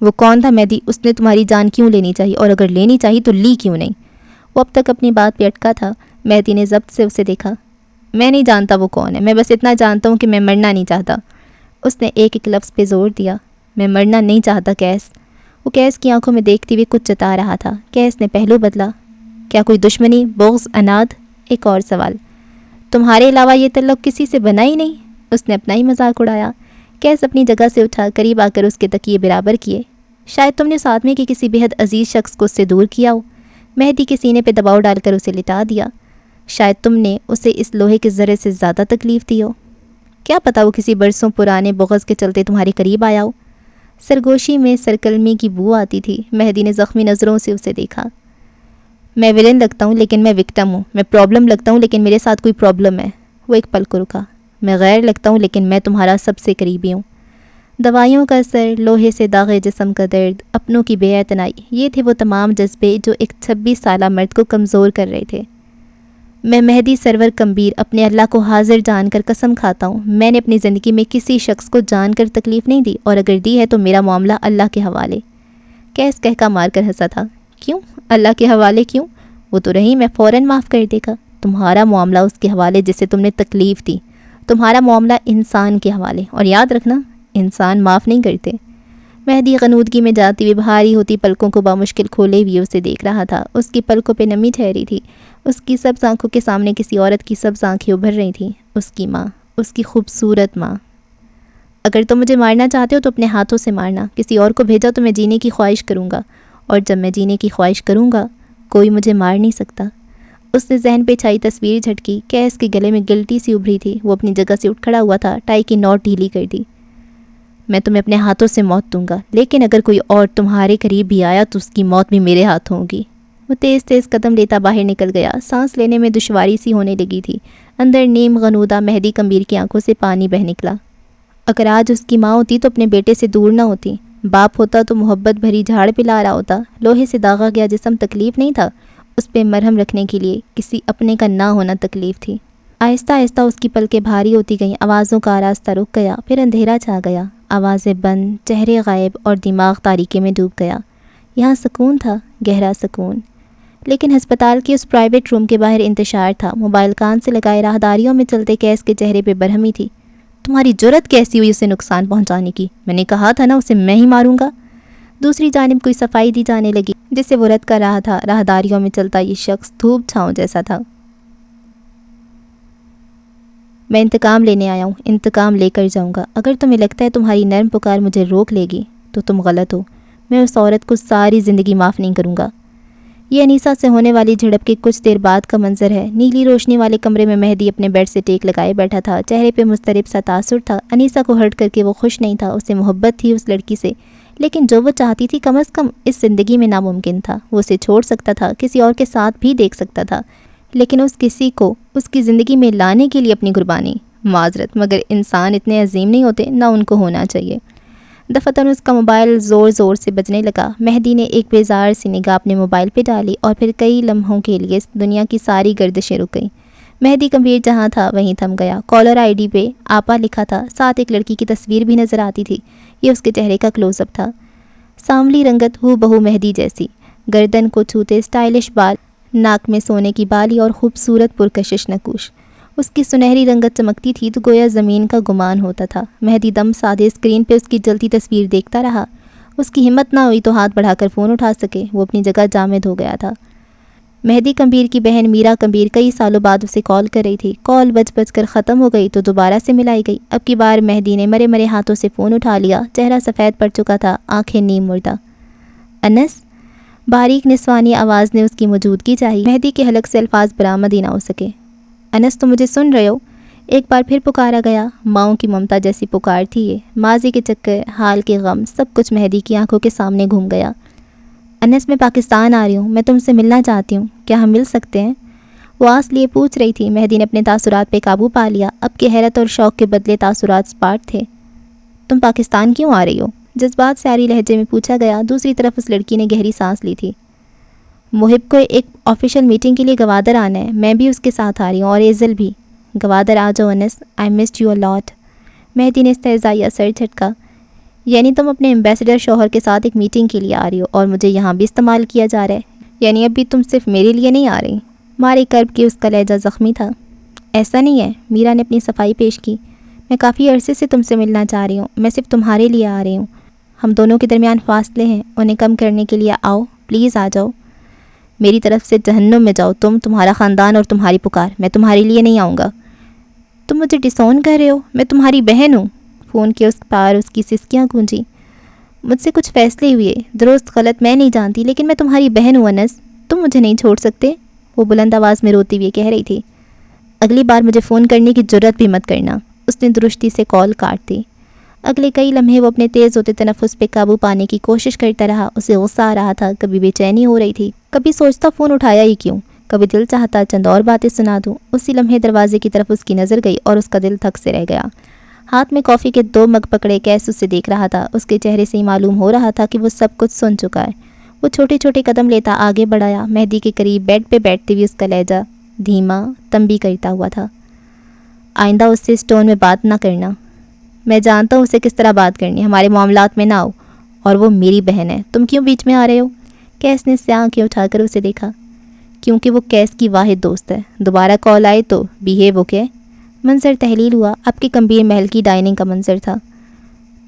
S1: وہ کون تھا مہدی؟ اس نے تمہاری جان کیوں لینی چاہیے، اور اگر لینی چاہیے تو لی کیوں نہیں؟ وہ اب تک اپنی بات پہ اٹکا تھا۔ مہدی نے ضبط سے اسے دیکھا۔ میں نہیں جانتا وہ کون ہے، میں بس اتنا جانتا ہوں کہ میں مرنا نہیں چاہتا۔ اس نے ایک ایک لفظ پہ زور دیا۔ میں مرنا نہیں چاہتا کیس۔ وہ کیس کی آنکھوں میں دیکھتے ہوئے کچھ جتا رہا تھا۔ کیس نے پہلو بدلا۔ کیا کوئی دشمنی، بغض، اناد؟ ایک اور سوال۔ تمہارے علاوہ یہ تعلق کسی سے بنا ہی نہیں؟ اس نے اپنا ہی مذاق اڑایا۔ کیس اپنی جگہ سے اٹھا، قریب آ کر اس کے تکیے برابر کیے۔ شاید تم نے اس آدمی کے کسی بے حد عزیز شخص کو اس سے دور کیا ہو۔ مہدی کے سینے پہ دباؤ ڈال کر اسے لٹا دیا۔ شاید تم نے اسے اس لوہے کے ذرے سے زیادہ تکلیف دی ہو۔ کیا پتہ وہ کسی برسوں پرانے بغض کے چلتے تمہارے قریب آیا ہو۔ سرگوشی میں سرکلمی کی بو آتی تھی۔ مہدی نے زخمی نظروں سے اسے دیکھا۔ میں ولن لگتا ہوں لیکن میں وکٹم ہوں، میں پرابلم لگتا ہوں لیکن میرے ساتھ کوئی پرابلم ہے۔ وہ ایک پل کو رکا۔ میں غیر لگتا ہوں لیکن میں تمہارا سب سے قریبی ہوں۔ دوائیوں کا اثر، لوہے سے داغے جسم کا درد، اپنوں کی بے اعتنائی، یہ تھے وہ تمام جذبے جو ایک 26 سالہ مرد کو کمزور کر رہے تھے۔ میں مہدی سرور کمبیر اپنے اللہ کو حاضر جان کر قسم کھاتا ہوں، میں نے اپنی زندگی میں کسی شخص کو جان کر تکلیف نہیں دی، اور اگر دی ہے تو میرا معاملہ اللہ کے حوالے۔ کیس کہکا مار کر ہنسا تھا۔ کیوں اللہ کے حوالے کیوں؟ وہ تو رہی، میں فوراً معاف کر دے گا۔ تمہارا معاملہ اس کے حوالے جسے تم نے تکلیف دی، تمہارا معاملہ انسان کے حوالے، اور یاد رکھنا انسان معاف نہیں کرتے۔ مہدی غنودگی میں جاتی ہوئی بھاری ہوتی پلکوں کو بامشکل کھولے ہوئے اسے دیکھ رہا تھا۔ اس کی پلکوں پہ نمی ٹھہری تھی۔ اس کی سبز آنکھوں کے سامنے کسی عورت کی سبز آنکھیں ابھر رہی تھیں، اس کی ماں، اس کی خوبصورت ماں۔ اگر تم مجھے مارنا چاہتے ہو تو اپنے ہاتھوں سے مارنا، کسی اور کو بھیجا تو میں جینے کی خواہش کروں گا، اور جب میں جینے کی خواہش کروں گا کوئی مجھے مار نہیں سکتا۔ اس نے ذہن پہ چھائی تصویر جھٹکی۔ کیس کے گلے میں گلٹی سی ابھری تھی۔ وہ اپنی جگہ سے اٹھ کھڑا ہوا تھا، ٹائی کی نوٹ ڈھیلی کر دی۔ میں تمہیں اپنے ہاتھوں سے موت دوں گا، لیکن اگر کوئی اور تمہارے قریب بھی آیا تو اس کی موت بھی میرے ہاتھوں ہوگی۔ وہ تیز تیز قدم لیتا باہر نکل گیا۔ سانس لینے میں دشواری سی ہونے لگی تھی۔ اندر نیم غنودہ مہدی کمبیر کی آنکھوں سے پانی بہہ نکلا۔ اگر آج اس کی ماں ہوتی تو اپنے بیٹے سے دور نہ ہوتی، باپ ہوتا تو محبت بھری جھاڑ پلا رہا ہوتا۔ لوہے سے داغا گیا جسم تکلیف نہیں تھا، اس پہ مرہم رکھنے کے لیے کسی اپنے کا نہ ہونا تکلیف تھی۔ آہستہ آہستہ اس کی پلکیں بھاری ہوتی گئیں، آوازوں کا آراستہ رک گیا، پھر اندھیرا چھا گیا، آوازیں بند، چہرے غائب، اور دماغ تاریکی میں ڈوب گیا۔ یہاں سکون تھا، گہرا سکون، لیکن ہسپتال کے اس پرائیویٹ روم کے باہر انتشار تھا۔ موبائل کان سے لگائے راہداریوں میں چلتے کیس کے چہرے پہ برہمی تھی۔ تمہاری جرت کیسی ہوئی اسے نقصان پہنچانے کی؟ میں نے کہا تھا نا اسے میں ہی ماروں گا۔ دوسری جانب کوئی صفائی دی جانے لگی جسے وہ رد کر رہا تھا۔ راہداریوں میں چلتا یہ شخص دھوپ چھاؤں جیسا تھا۔ میں انتقام لینے آیا ہوں، انتقام لے کر جاؤں گا۔ اگر تمہیں لگتا ہے تمہاری نرم پکار مجھے روک لے گی تو تم غلط ہو۔ میں اس عورت کو ساری زندگی معاف نہیں کروں گا۔ یہ انیسہ سے ہونے والی جھڑپ کے کچھ دیر بعد کا منظر ہے۔ نیلی روشنی والے کمرے میں مہدی اپنے بیڈ سے ٹیک لگائے بیٹھا تھا، چہرے پہ مضطرب سا تاثر تھا۔ انیسہ کو ہرٹ کر کے وہ خوش نہیں تھا، اسے محبت تھی اس لڑکی سے، لیکن جو وہ چاہتی تھی کم از کم اس زندگی میں ناممکن تھا۔ وہ اسے چھوڑ سکتا تھا، کسی اور کے ساتھ بھی دیکھ سکتا تھا، لیکن اس کسی کو اس کی زندگی میں لانے کے لیے اپنی قربانی، معذرت مگر انسان اتنے عظیم نہیں ہوتے، نہ ان کو ہونا چاہیے۔ دفتر اس کا موبائل زور زور سے بجنے لگا۔ مہدی نے ایک بیزار سی نگاہ اپنے موبائل پہ ڈالی اور پھر کئی لمحوں کے لیے دنیا کی ساری گردشیں رک گئیں۔ مہدی کمبیر جہاں تھا وہیں تھم گیا۔ کالر آئی ڈی پہ آپا لکھا تھا، ساتھ ایک لڑکی کی تصویر بھی نظر آتی تھی۔ یہ اس کے چہرے کا کلوز اپ تھا، سانولی رنگت ہو بہو مہدی جیسی، گردن کو چھوتے سٹائلش بال، ناک میں سونے کی بالی اور خوبصورت پرکشش نقوش۔ اس کی سنہری رنگت چمکتی تھی تو گویا زمین کا گمان ہوتا تھا۔ مہدی دم سادے اسکرین پہ اس کی جلتی تصویر دیکھتا رہا۔ اس کی ہمت نہ ہوئی تو ہاتھ بڑھا کر فون اٹھا سکے، وہ اپنی جگہ جامد ہو گیا تھا۔ مہدی کمبیر کی بہن میرا کمبیر کئی سالوں بعد اسے کال کر رہی تھی۔ کال بج بج کر ختم ہو گئی تو دوبارہ سے ملائی گئی۔ اب کی بار مہدی نے مرے مرے ہاتھوں سے فون اٹھا لیا، چہرہ سفید پڑ چکا تھا، آنکھیں نیم مردہ۔ انس، باریک نسوانی آواز نے اس کی موجودگی چاہی۔ مہدی کے حلق سے الفاظ برآمد ہی نہ ہو سکے۔ انس، تم مجھے سن رہے ہو؟ ایک بار پھر پکارا گیا۔ ماؤں کی ممتا جیسی پکار تھی یہ۔ ماضی کے چکر، حال کے غم، سب کچھ مہدی کی آنکھوں کے سامنے گھوم گیا۔ انس، میں پاکستان آ رہی ہوں، میں تم سے ملنا چاہتی ہوں، کیا ہم مل سکتے ہیں؟ وہ آس لیے پوچھ رہی تھی۔ مہدی نے اپنے تاثرات پہ قابو پا لیا۔ اب کے حیرت اور شوق کے بدلے تاثرات سپاٹ تھے۔ تم پاکستان کیوں آ رہی ہو؟ جذبات ساری لہجے میں پوچھا گیا۔ دوسری طرف اس لڑکی نے گہری سانس لی تھی۔ محب کو ایک آفیشیل میٹنگ کے لیے گوادر آنا ہے، میں بھی اس کے ساتھ آ رہی ہوں اور ایزل بھی۔ گوادر آ جاؤ انس، آئی مسڈ یو اے لاٹ۔ مہدی نے استہزائیہ سر جھٹکا۔ یعنی تم اپنے ایمبیسڈر شوہر کے ساتھ ایک میٹنگ کے لیے آ رہی ہو اور مجھے یہاں بھی استعمال کیا جا رہا ہے؟ یعنی اب بھی تم صرف میرے لیے نہیں آ رہی؟ مارے کرب کی اس کا لہجہ زخمی تھا۔ ایسا نہیں ہے، میرا نے اپنی صفائی پیش کی۔ میں کافی عرصے سے تم سے ملنا چاہ رہی ہوں، میں صرف تمہارے لیے آ رہی ہوں۔ ہم دونوں کے درمیان فاصلے ہیں، انہیں کم کرنے کے لیے آؤ، پلیز آ جاؤ۔ میری طرف سے جہنم میں جاؤ تم، تمہارا خاندان اور تمہاری پکار، میں تمہارے لیے نہیں آؤں گا۔ تم مجھے ڈسون کر رہے ہو؟ میں تمہاری بہن ہوں۔ فون کے اس پار اس کی سسکیاں گونجی۔ مجھ سے کچھ فیصلے ہوئے، درست غلط میں نہیں جانتی، لیکن میں تمہاری بہن ہوں انس، تم مجھے نہیں چھوڑ سکتے، وہ بلند آواز میں روتی ہوئی کہہ رہی تھی۔ اگلی بار مجھے فون کرنے کی جرت بھی مت کرنا۔ اس نے درستی سے کال کاٹ دی۔ اگلے کئی لمحے وہ اپنے تیز ہوتے تنفس پہ قابو پانے کی کوشش کرتا رہا۔ اسے غصہ آ رہا تھا، کبھی بے چینی ہو رہی تھی، کبھی سوچتا فون اٹھایا ہی کیوں، کبھی دل چاہتا چند اور باتیں سنا دوں۔ اسی لمحے دروازے کی طرف اس کی نظر گئی اور اس کا دل تھک سے رہ گیا۔ ہاتھ میں کافی کے 2 مگ پکڑے کیس اسے دیکھ رہا تھا۔ اس کے چہرے سے ہی معلوم ہو رہا تھا کہ وہ سب کچھ سن چکا ہے۔ وہ چھوٹے چھوٹے قدم لیتا آگے بڑھایا۔ مہدی کے قریب بیڈ پہ بیٹھتے ہوئے اس کا لہجہ دھیما تنبیہ کرتا ہوا تھا۔ آئندہ اس سے اس ٹون میں بات نہ کرنا۔ میں جانتا ہوں اسے کس طرح بات کرنی ہے، ہمارے معاملات میں نہ آؤ، اور وہ میری بہن ہے، تم کیوں بیچ میں آ رہے ہو؟ کیس نے سیاہ آنکھیں اٹھا کر اسے دیکھا۔ کیونکہ وہ کیس کی واحد دوست ہے، دوبارہ کال آئے تو بیہیو اوکے۔ منظر تحلیل ہوا، اب کے کمبیر محل کی ڈائننگ کا منظر تھا۔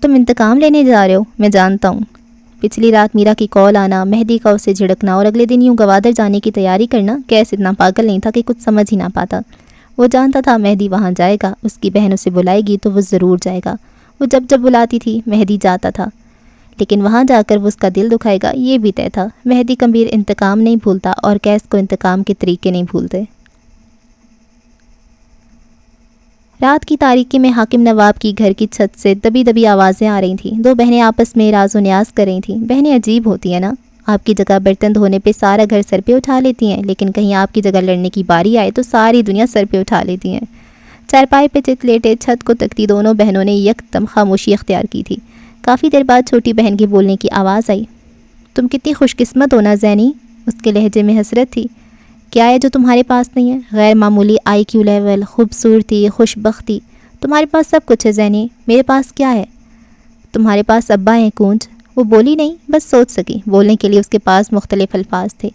S1: تم انتقام لینے جا رہے ہو، میں جانتا ہوں۔ پچھلی رات میرا کی کال آنا، مہدی کا اسے جھڑکنا اور اگلے دن یوں گوادر جانے کی تیاری کرنا، کیس اتنا پاگل نہیں تھا کہ کچھ سمجھ ہی نہ پاتا۔ وہ جانتا تھا مہدی وہاں جائے گا، اس کی بہن اسے بلائے گی تو وہ ضرور جائے گا۔ وہ جب جب بلاتی تھی مہدی جاتا تھا، لیکن وہاں جا کر وہ اس کا دل دکھائے گا یہ بھی طے تھا۔ مہدی کمبیر انتقام نہیں بھولتا اور کیس کو انتقام کے طریقے نہیں بھولتے۔ رات کی تاریکی میں حاکم نواب کی گھر کی چھت سے دبی دبی آوازیں آ رہی تھیں۔ 2 بہنیں آپس میں راز و نیاز کر رہی تھیں۔ بہنیں عجیب ہوتی ہیں نا، آپ کی جگہ برتن دھونے پہ سارا گھر سر پہ اٹھا لیتی ہیں، لیکن کہیں آپ کی جگہ لڑنے کی باری آئے تو ساری دنیا سر پہ اٹھا لیتی ہیں۔ چارپائی پہ چت لیٹے چھت کو تکتی دونوں بہنوں نے یکدم خاموشی اختیار کی تھی۔ کافی دیر بعد چھوٹی بہن کے بولنے کی آواز آئی۔ تم کتنی خوش قسمت ہو نا زینی، اس کے لہجے میں حسرت تھی۔ کیا ہے جو تمہارے پاس نہیں ہے؟ غیر معمولی آئی کیو لیول، خوبصورتی، خوش بختی، تمہارے پاس سب کچھ ہے زینی، میرے پاس کیا ہے؟ تمہارے پاس ابا ہیں کونج۔ وہ بولی نہیں، بس سوچ سکی، بولنے کے لیے اس کے پاس مختلف الفاظ تھے۔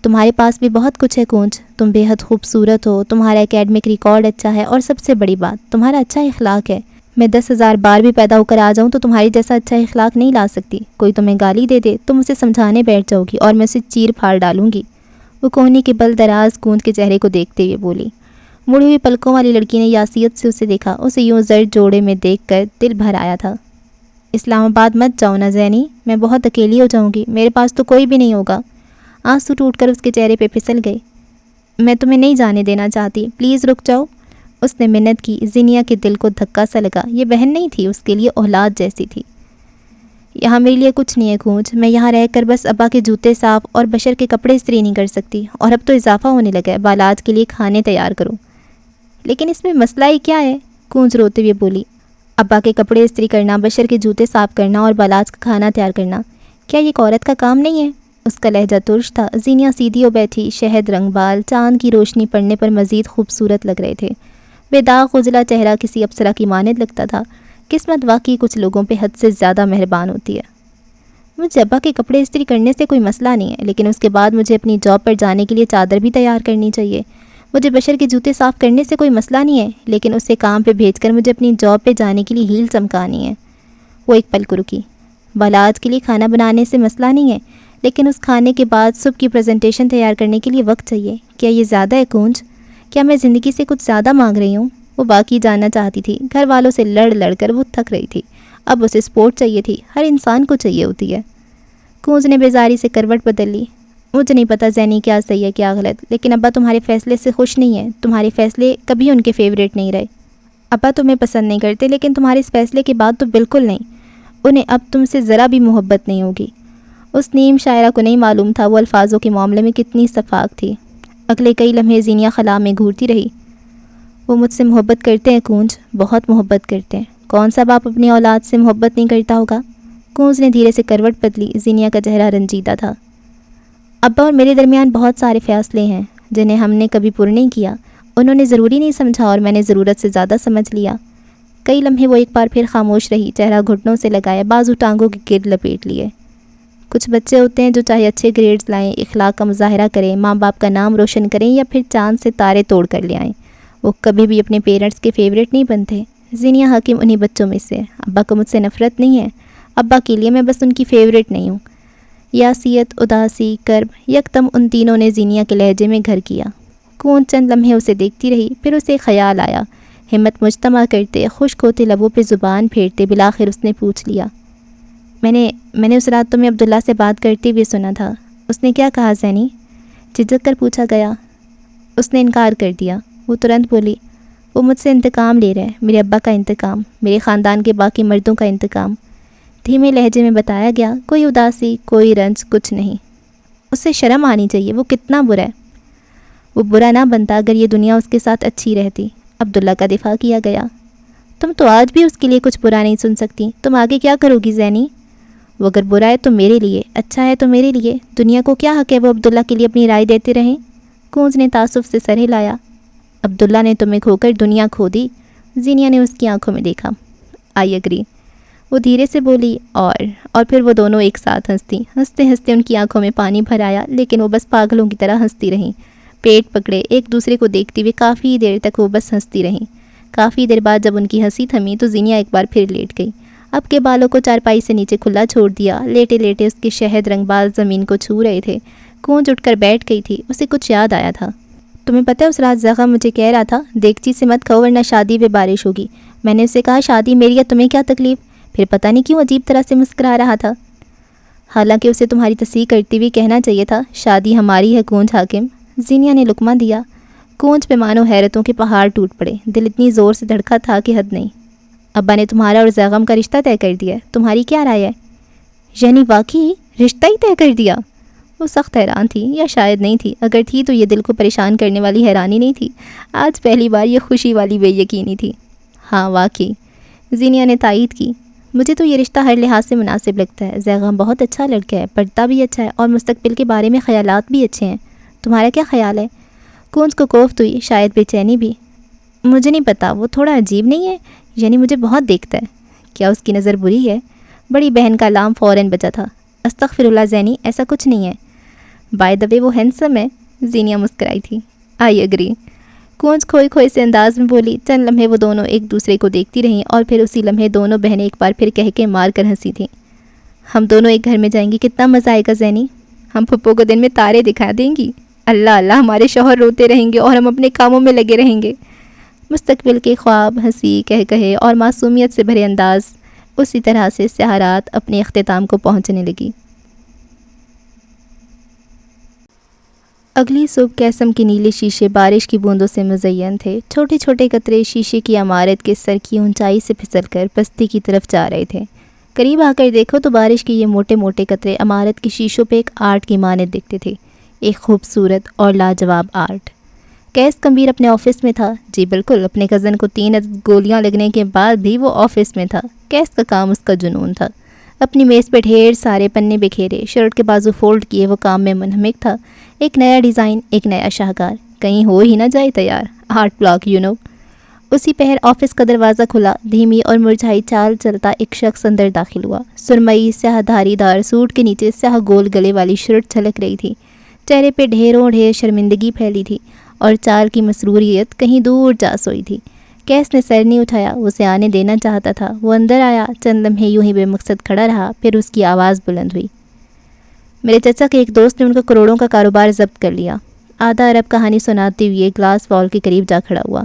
S1: تمہارے پاس بھی بہت کچھ ہے کونج، تم بے حد خوبصورت ہو، تمہارا اکیڈمک ریکارڈ اچھا ہے، اور سب سے بڑی بات تمہارا اچھا اخلاق ہے۔ میں 10,000 بار بھی پیدا ہو کر آ جاؤں تو تمہاری جیسا اچھا اخلاق نہیں لا سکتی۔ کوئی تمہیں گالی دے دے تم اسے سمجھانے بیٹھ جاؤ گی اور میں اسے چیر پھاڑ ڈالوں گی۔ وہ کوہنی کے بل دراز گونج کے چہرے کو دیکھتے ہوئے بولی۔ مڑی ہوئی پلکوں والی لڑکی نے یاسیت سے اسے دیکھا. اسے یوں زرد جوڑے میں دیکھ کر دل بھر آیا تھا. اسلام آباد مت جاؤ نا زینی, میں بہت اکیلی ہو جاؤں گی, میرے پاس تو کوئی بھی نہیں ہوگا. آنسو ٹوٹ کر اس کے چہرے پہ پھسل گئے. میں تمہیں نہیں جانے دینا چاہتی, پلیز رک جاؤ. اس نے منت کی. زینیا کے دل کو دھکا سا لگا. یہ بہن نہیں تھی, اس کے لیے اولاد جیسی تھی. یہاں میرے لیے کچھ نہیں ہے کونج, میں یہاں رہ کر بس ابا کے جوتے صاف اور بشر کے کپڑے استری نہیں کر سکتی, اور اب تو اضافہ ہونے لگا ہے, بالاج کے لیے کھانے تیار کروں. لیکن اس میں مسئلہ ہی کیا ہے؟ کونج روتے ہوئے بولی. ابا کے کپڑے استری کرنا, بشر کے جوتے صاف کرنا اور بالاج کا کھانا تیار کرنا, کیا یہ ایک عورت کا کام نہیں ہے؟ اس کا لہجہ ترش تھا. زینیا سیدھی ہو بیٹھی, شہد رنگ بال چاند کی روشنی پڑنے پر مزید خوبصورت لگ رہے تھے. بے داغ اجلا چہرہ کسی اپسرا کی مانند لگتا تھا. قسمت واقعی کچھ لوگوں پہ حد سے زیادہ مہربان ہوتی ہے. مجھے ابا کے کپڑے استری کرنے سے کوئی مسئلہ نہیں ہے, لیکن اس کے بعد مجھے اپنی جاب پر جانے کے لیے چادر بھی تیار کرنی چاہیے. مجھے بشر کے جوتے صاف کرنے سے کوئی مسئلہ نہیں ہے, لیکن اسے کام پہ بھیج کر مجھے اپنی جاب پہ جانے کے لیے ہیل چمکانی ہے. وہ ایک پل کو رکی. بالاج کے لیے کھانا بنانے سے مسئلہ نہیں ہے, لیکن اس کھانے کے بعد صبح کی پریزنٹیشن تیار کرنے کے لیے وقت چاہیے. کیا یہ زیادہ ہے کونج؟ کیا میں زندگی سے کچھ زیادہ مانگ رہی ہوں؟ وہ باقی جاننا چاہتی تھی. گھر والوں سے لڑ لڑ کر وہ تھک رہی تھی. اب اسے سپورٹ چاہیے تھی. ہر انسان کو چاہیے ہوتی ہے. کونج نے بیزاری سے کروٹ بدل لی. مجھے نہیں پتا زینی کیا صحیح ہے کیا غلط, لیکن ابا تمہارے فیصلے سے خوش نہیں ہیں. تمہارے فیصلے کبھی ان کے فیوریٹ نہیں رہے. ابا تمہیں پسند نہیں کرتے, لیکن تمہارے اس فیصلے کے بعد تو بالکل نہیں. انہیں اب تم سے ذرا بھی محبت نہیں ہوگی. اس نیم شاعرہ کو نہیں معلوم تھا وہ الفاظوں کے معاملے میں کتنی شفاف تھی. اگلے کئی لمحے زینیا خلا میں گھورتی رہی. وہ مجھ سے محبت کرتے ہیں کونج, بہت محبت کرتے ہیں. کون سا باپ اپنی اولاد سے محبت نہیں کرتا ہوگا؟ کونج نے دھیرے سے کروٹ بدلی. زینیا کا چہرہ رنجیدہ تھا. ابا اور میرے درمیان بہت سارے فیصلے ہیں جنہیں ہم نے کبھی پر نہیں کیا. انہوں نے ضروری نہیں سمجھا اور میں نے ضرورت سے زیادہ سمجھ لیا. کئی لمحے وہ ایک بار پھر خاموش رہی, چہرہ گھٹنوں سے لگایا, بازو ٹانگوں کے گرد لپیٹ لیے. کچھ بچے ہوتے ہیں جو چاہے اچھے گریڈز لائیں, اخلاق کا مظاہرہ کریں, ماں باپ کا نام روشن کریں یا پھر چاند سے تارے توڑ کر لے آئیں, وہ کبھی بھی اپنے پیرنٹس کے فیوریٹ نہیں بنتے. زینیا حکیم انہی بچوں میں سے. ابا کو مجھ سے نفرت نہیں ہے. ابا کے لیے میں بس ان کی فیوریٹ نہیں ہوں. یاسیت, اداسی, کرب, یکدم ان تینوں نے زینیا کے لہجے میں گھر کیا. کون چند لمحے اسے دیکھتی رہی. پھر اسے خیال آیا. ہمت مجتمع کرتے, خشک ہوتے لبوں پہ زبان پھیرتے بالآخر اس نے پوچھ لیا. میں نے اس رات تمہیں عبداللہ سے بات کرتے ہوئے سنا تھا. اس نے کیا کہا زینی؟ جھجک کر پوچھا گیا. اس نے انکار کر دیا. وہ ترنت بولی. وہ مجھ سے انتقام لے رہے ہیں, میرے ابا کا انتقام, میرے خاندان کے باقی مردوں کا انتقام. دھیمے لہجے میں بتایا گیا. کوئی اداسی, کوئی رنج, کچھ نہیں. اسے شرم آنی چاہیے. وہ کتنا برا ہے. وہ برا نہ بنتا اگر یہ دنیا اس کے ساتھ اچھی رہتی. عبداللہ کا دفاع کیا گیا. تم تو آج بھی اس کے لیے کچھ برا نہیں سن سکتی. تم آگے کیا کرو گی زینی؟ وہ اگر برا ہے تو میرے لیے, اچھا ہے تو میرے لیے. دنیا کو کیا حق ہے وہ عبداللہ کے لیے اپنی رائے دیتے رہیں؟ کونج نے تعصب سے سر ہلایا. عبداللہ نے تمہیں کھو کر دنیا کھو دی. زینیا نے اس کی آنکھوں میں دیکھا. I agree. وہ دھیرے سے بولی. اور پھر وہ دونوں ایک ساتھ ہنستی. ہنستے ہنستے ان کی آنکھوں میں پانی بھر آیا, لیکن وہ بس پاگلوں کی طرح ہنستی رہیں. پیٹ پکڑے ایک دوسرے کو دیکھتے ہوئے کافی دیر تک وہ بس ہنستی رہیں. کافی دیر بعد جب ان کی ہنسی تھمی تو زینیا ایک بار پھر لیٹ گئی. اب کے بالوں کو چارپائی سے نیچے کھلا چھوڑ دیا. لیٹے لیٹے اس کے شہد رنگ بال زمین کو چھو رہے تھے. کونج اٹھ کر بیٹھ گئی تھی. اسے کچھ یاد آیا تھا. تمہیں پتہ ہے اس رات زغا مجھے کہہ رہا تھا دیگچی سے مت کھاؤ ورنہ شادی پہ بارش ہوگی. میں نے اسے کہا شادی میری ہے, تمہیں کیا تکلیف؟ پھر پتہ نہیں کیوں عجیب طرح سے مسکرا رہا تھا. حالانکہ اسے تمہاری تصحیح کرتے ہوئے کہنا چاہیے تھا شادی ہماری ہے کونج حاکم. زینیا نے لقمہ دیا. کونج پہ مانو حیرتوں کے پہاڑ ٹوٹ پڑے. دل اتنی زور سے دھڑکا تھا کہ حد نہیں. ابا نے تمہارا اور زیغم کا رشتہ طے کر دیا. تمہاری کیا رائے ہے؟ یعنی واقعی رشتہ ہی طے کر دیا؟ وہ سخت حیران تھی, یا شاید نہیں تھی. اگر تھی تو یہ دل کو پریشان کرنے والی حیرانی نہیں تھی. آج پہلی بار یہ خوشی والی بے یقینی تھی. ہاں واقعی, زینیا نے تائید کی. مجھے تو یہ رشتہ ہر لحاظ سے مناسب لگتا ہے. زیغم بہت اچھا لڑکا ہے, پڑھتا بھی اچھا ہے اور مستقبل کے بارے میں خیالات بھی اچھے ہیں. تمہارا کیا خیال ہے؟ کونج کو کوفت ہوئی, شاید بے چینی بھی. مجھے نہیں پتا, وہ تھوڑا عجیب نہیں ہے؟ یعنی مجھے بہت دیکھتا ہے. کیا اس کی نظر بری ہے؟ بڑی بہن کا لام فوراً بچا تھا. استغفر اللہ زینی, ایسا کچھ نہیں ہے. بائی دا وے وہ ہینڈسم ہے. زینیا مسکرائی تھی. I agree. کونج کھوئے کھوئے سے انداز میں بولی. چند لمحے وہ دونوں ایک دوسرے کو دیکھتی رہیں اور پھر اسی لمحے دونوں بہنیں ایک بار پھر کہہ کے مار کر ہنسی تھیں. ہم دونوں ایک گھر میں جائیں گی, کتنا مزہ آئے گا زینی. ہم پھپھو کو دن میں تارے دکھا دیں گی. اللہ اللہ ہمارے شوہر روتے رہیں گے اور ہم اپنے کاموں میں لگے رہیں گے۔ مستقبل کے خواب، ہنسی کہے اور معصومیت سے بھرے انداز، اسی طرح سے سیاہ رات اپنے اختتام کو پہنچنے لگی۔ اگلی صبح کیسم کے نیلے شیشے بارش کی بوندوں سے مزین تھے۔ چھوٹے چھوٹے قطرے شیشے کی عمارت کے سر کی اونچائی سے پھسل کر پستی کی طرف جا رہے تھے۔ قریب آ کر دیکھو تو بارش کے یہ موٹے موٹے قطرے عمارت کی شیشوں پہ ایک آرٹ کی مانند دکھتے تھے، ایک خوبصورت اور لاجواب آرٹ۔ کیس کمبیر اپنے آفس میں تھا۔ جی بالکل، اپنے کزن کو 3 گولیاں لگنے کے بعد بھی وہ آفس میں تھا۔ کیس کا کام اس کا جنون تھا۔ اپنی میز پہ ڈھیر سارے پنے بکھیرے، شرٹ کے بازو فولڈ کیے وہ کام میں منہمک تھا۔ ایک نیا ڈیزائن، ایک نیا شاہکار، کہیں ہو ہی نہ جائے تیار۔ آرٹ بلاک اسی پہر آفس کا دروازہ کھلا، دھیمی اور مرجھائی چال چلتا ایک شخص اندر داخل ہوا۔ سرمئی سیاہ دھاری دار سوٹ کے نیچے سیاہ گول گلے والی شرٹ چھلک رہی تھی۔ چہرے پہ ڈھیر شرمندگی پھیلی تھی اور چال کی مسروریت کہیں دور جا سوئی تھی۔ کیس نے سر نہیں اٹھایا، اسے آنے دینا چاہتا تھا۔ وہ اندر آیا، چند لمحے یوں ہی بے مقصد کھڑا رہا، پھر اس کی آواز بلند ہوئی۔ میرے چچا کے ایک دوست نے ان کا کروڑوں کا کاروبار ضبط کر لیا۔ آدھا عرب کہانی سناتے ہوئے گلاس وال کے قریب جا کھڑا ہوا۔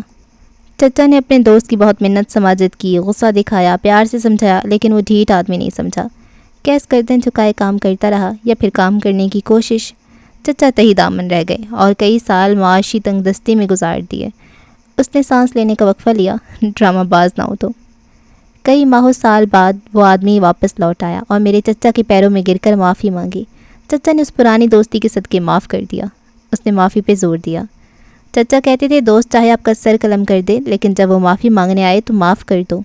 S1: چچا نے اپنے دوست کی بہت منت سماجت کی، غصہ دکھایا، پیار سے سمجھایا، لیکن وہ ڈھیٹ آدمی نہیں سمجھا۔ کیس گردن جھکائے کام کرتا رہا، یا پھر کام کرنے کی کوشش۔ چچا تہی دامن رہ گئے اور کئی سال معاشی تنگ دستی میں گزار دیے۔ اس نے سانس لینے کا وقفہ لیا، ڈرامہ باز نہ ہو تو۔ کئی ماہ و سال بعد وہ آدمی واپس لوٹ آیا اور میرے چچا کے پیروں میں گر کر معافی مانگی۔ چچا نے اس پرانی دوستی کے صدقے معاف کر دیا۔ اس نے معافی پہ زور دیا۔ چچا کہتے تھے دوست چاہے آپ کا سر قلم کر دے، لیکن جب وہ معافی مانگنے آئے تو معاف کر دو۔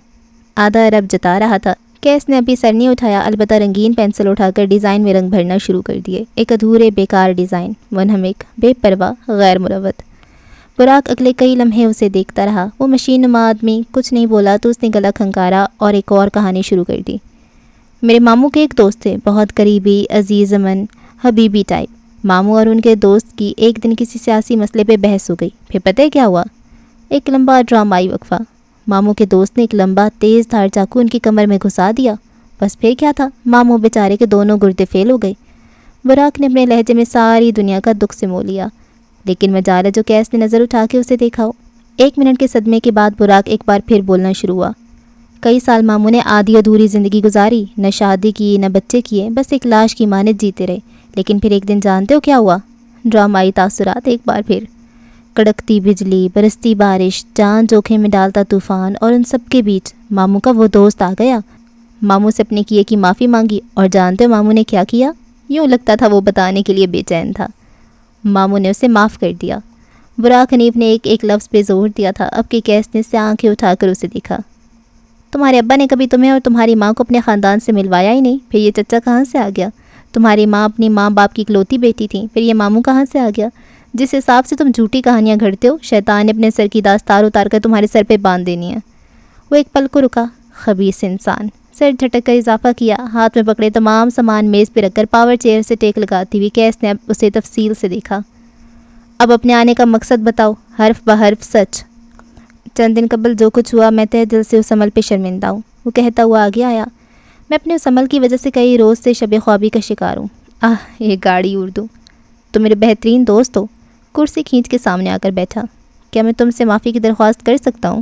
S1: آدھا عرب جتا رہا تھا۔ کیس نے ابھی سر نہیں اٹھایا، البتہ رنگین پینسل اٹھا کر ڈیزائن میں رنگ بھرنا شروع کر دیے۔ ایک ادھورے بیکار ڈیزائن، منہمک، بے پرواہ، غیر مروت۔ براق اگلے کئی لمحے اسے دیکھتا رہا۔ وہ مشین نما آدمی کچھ نہیں بولا تو اس نے گلا کھنکارا اور ایک اور کہانی شروع کر دی۔ میرے ماموں کے ایک دوست تھے، بہت قریبی، عزیز من، حبیبی ٹائپ۔ ماموں اور ان کے دوست کی ایک دن کسی سیاسی مسئلے پہ بحث ہو گئی۔ پھر پتہ ہے کیا ہوا؟ ایک لمبا ڈرامائی وقفہ۔ ماموں کے دوست نے ایک لمبا تیز دھار چاقو ان کی کمر میں گھسا دیا۔ بس پھر کیا تھا، ماموں بیچارے کے دونوں گردے فیل ہو گئے۔ براق نے اپنے لہجے میں ساری دنیا کا دکھ سمو لیا، لیکن مجال ہے جو کیس نے نظر اٹھا کے اسے دیکھا ہو۔ 1 منٹ کے صدمے کے بعد براق ایک بار پھر بولنا شروع ہوا۔ کئی سال ماموں نے آدھی ادھوری زندگی گزاری، نہ شادی کی نہ بچے کیے، بس ایک لاش کی مانند جیتے رہے۔ لیکن پھر ایک دن جانتے ہو کیا ہوا؟ ڈرامائی تاثرات ایک بار پھر۔ کڑکتی بجلی، برستی بارش، جان جوکھم میں ڈالتا طوفان، اور ان سب کے بیچ ماموں کا وہ دوست آ گیا۔ ماموں سے اپنے کیے کی معافی مانگی، اور جانتے ہو ماموں نے کیا کیا؟ یوں لگتا تھا وہ بتانے کے لیے بے چین تھا۔ ماموں نے اسے معاف کر دیا۔ براق حنیف نے ایک ایک لفظ پہ زور دیا تھا۔ اب کہ کیس نے سے آنکھیں اٹھا کر اسے دیکھا۔ تمہارے ابا نے کبھی تمہیں اور تمہاری ماں کو اپنے خاندان سے ملوایا ہی نہیں، پھر یہ چچا کہاں سے آ گیا؟ تمہاری ماں اپنی ماں باپ کی اکلوتی بیٹی تھی، پھر یہ ماموں کہاں سے آ گیا؟ جس حساب سے تم جھوٹی کہانیاں گھڑتے ہو، شیطان نے اپنے سر کی داستار اتار کر تمہارے سر پہ باندھ دینی ہے۔ وہ ایک پل کو رکا، خبیث انسان۔ سر جھٹک کر اضافہ کیا، ہاتھ میں پکڑے تمام سامان میز پہ رکھ کر پاور چیئر سے ٹیک لگاتی ہوئی کیس نے اسے تفصیل سے دیکھا۔ اب اپنے آنے کا مقصد بتاؤ، حرف بحرف سچ۔ چند دن قبل جو کچھ ہوا، میں تہ دل سے اس عمل پہ شرمندہ ہوں، وہ کہتا ہوا آگے آیا۔ میں اپنے اس عمل کی وجہ سے کئی روز سے شب خوابی کا شکار ہوں۔ یہ گاڑی اردو۔ تم میرے بہترین دوست ہو۔ کرسی کھینچ کے سامنے آ کر بیٹھا۔ کیا میں تم سے معافی کی درخواست کر سکتا ہوں؟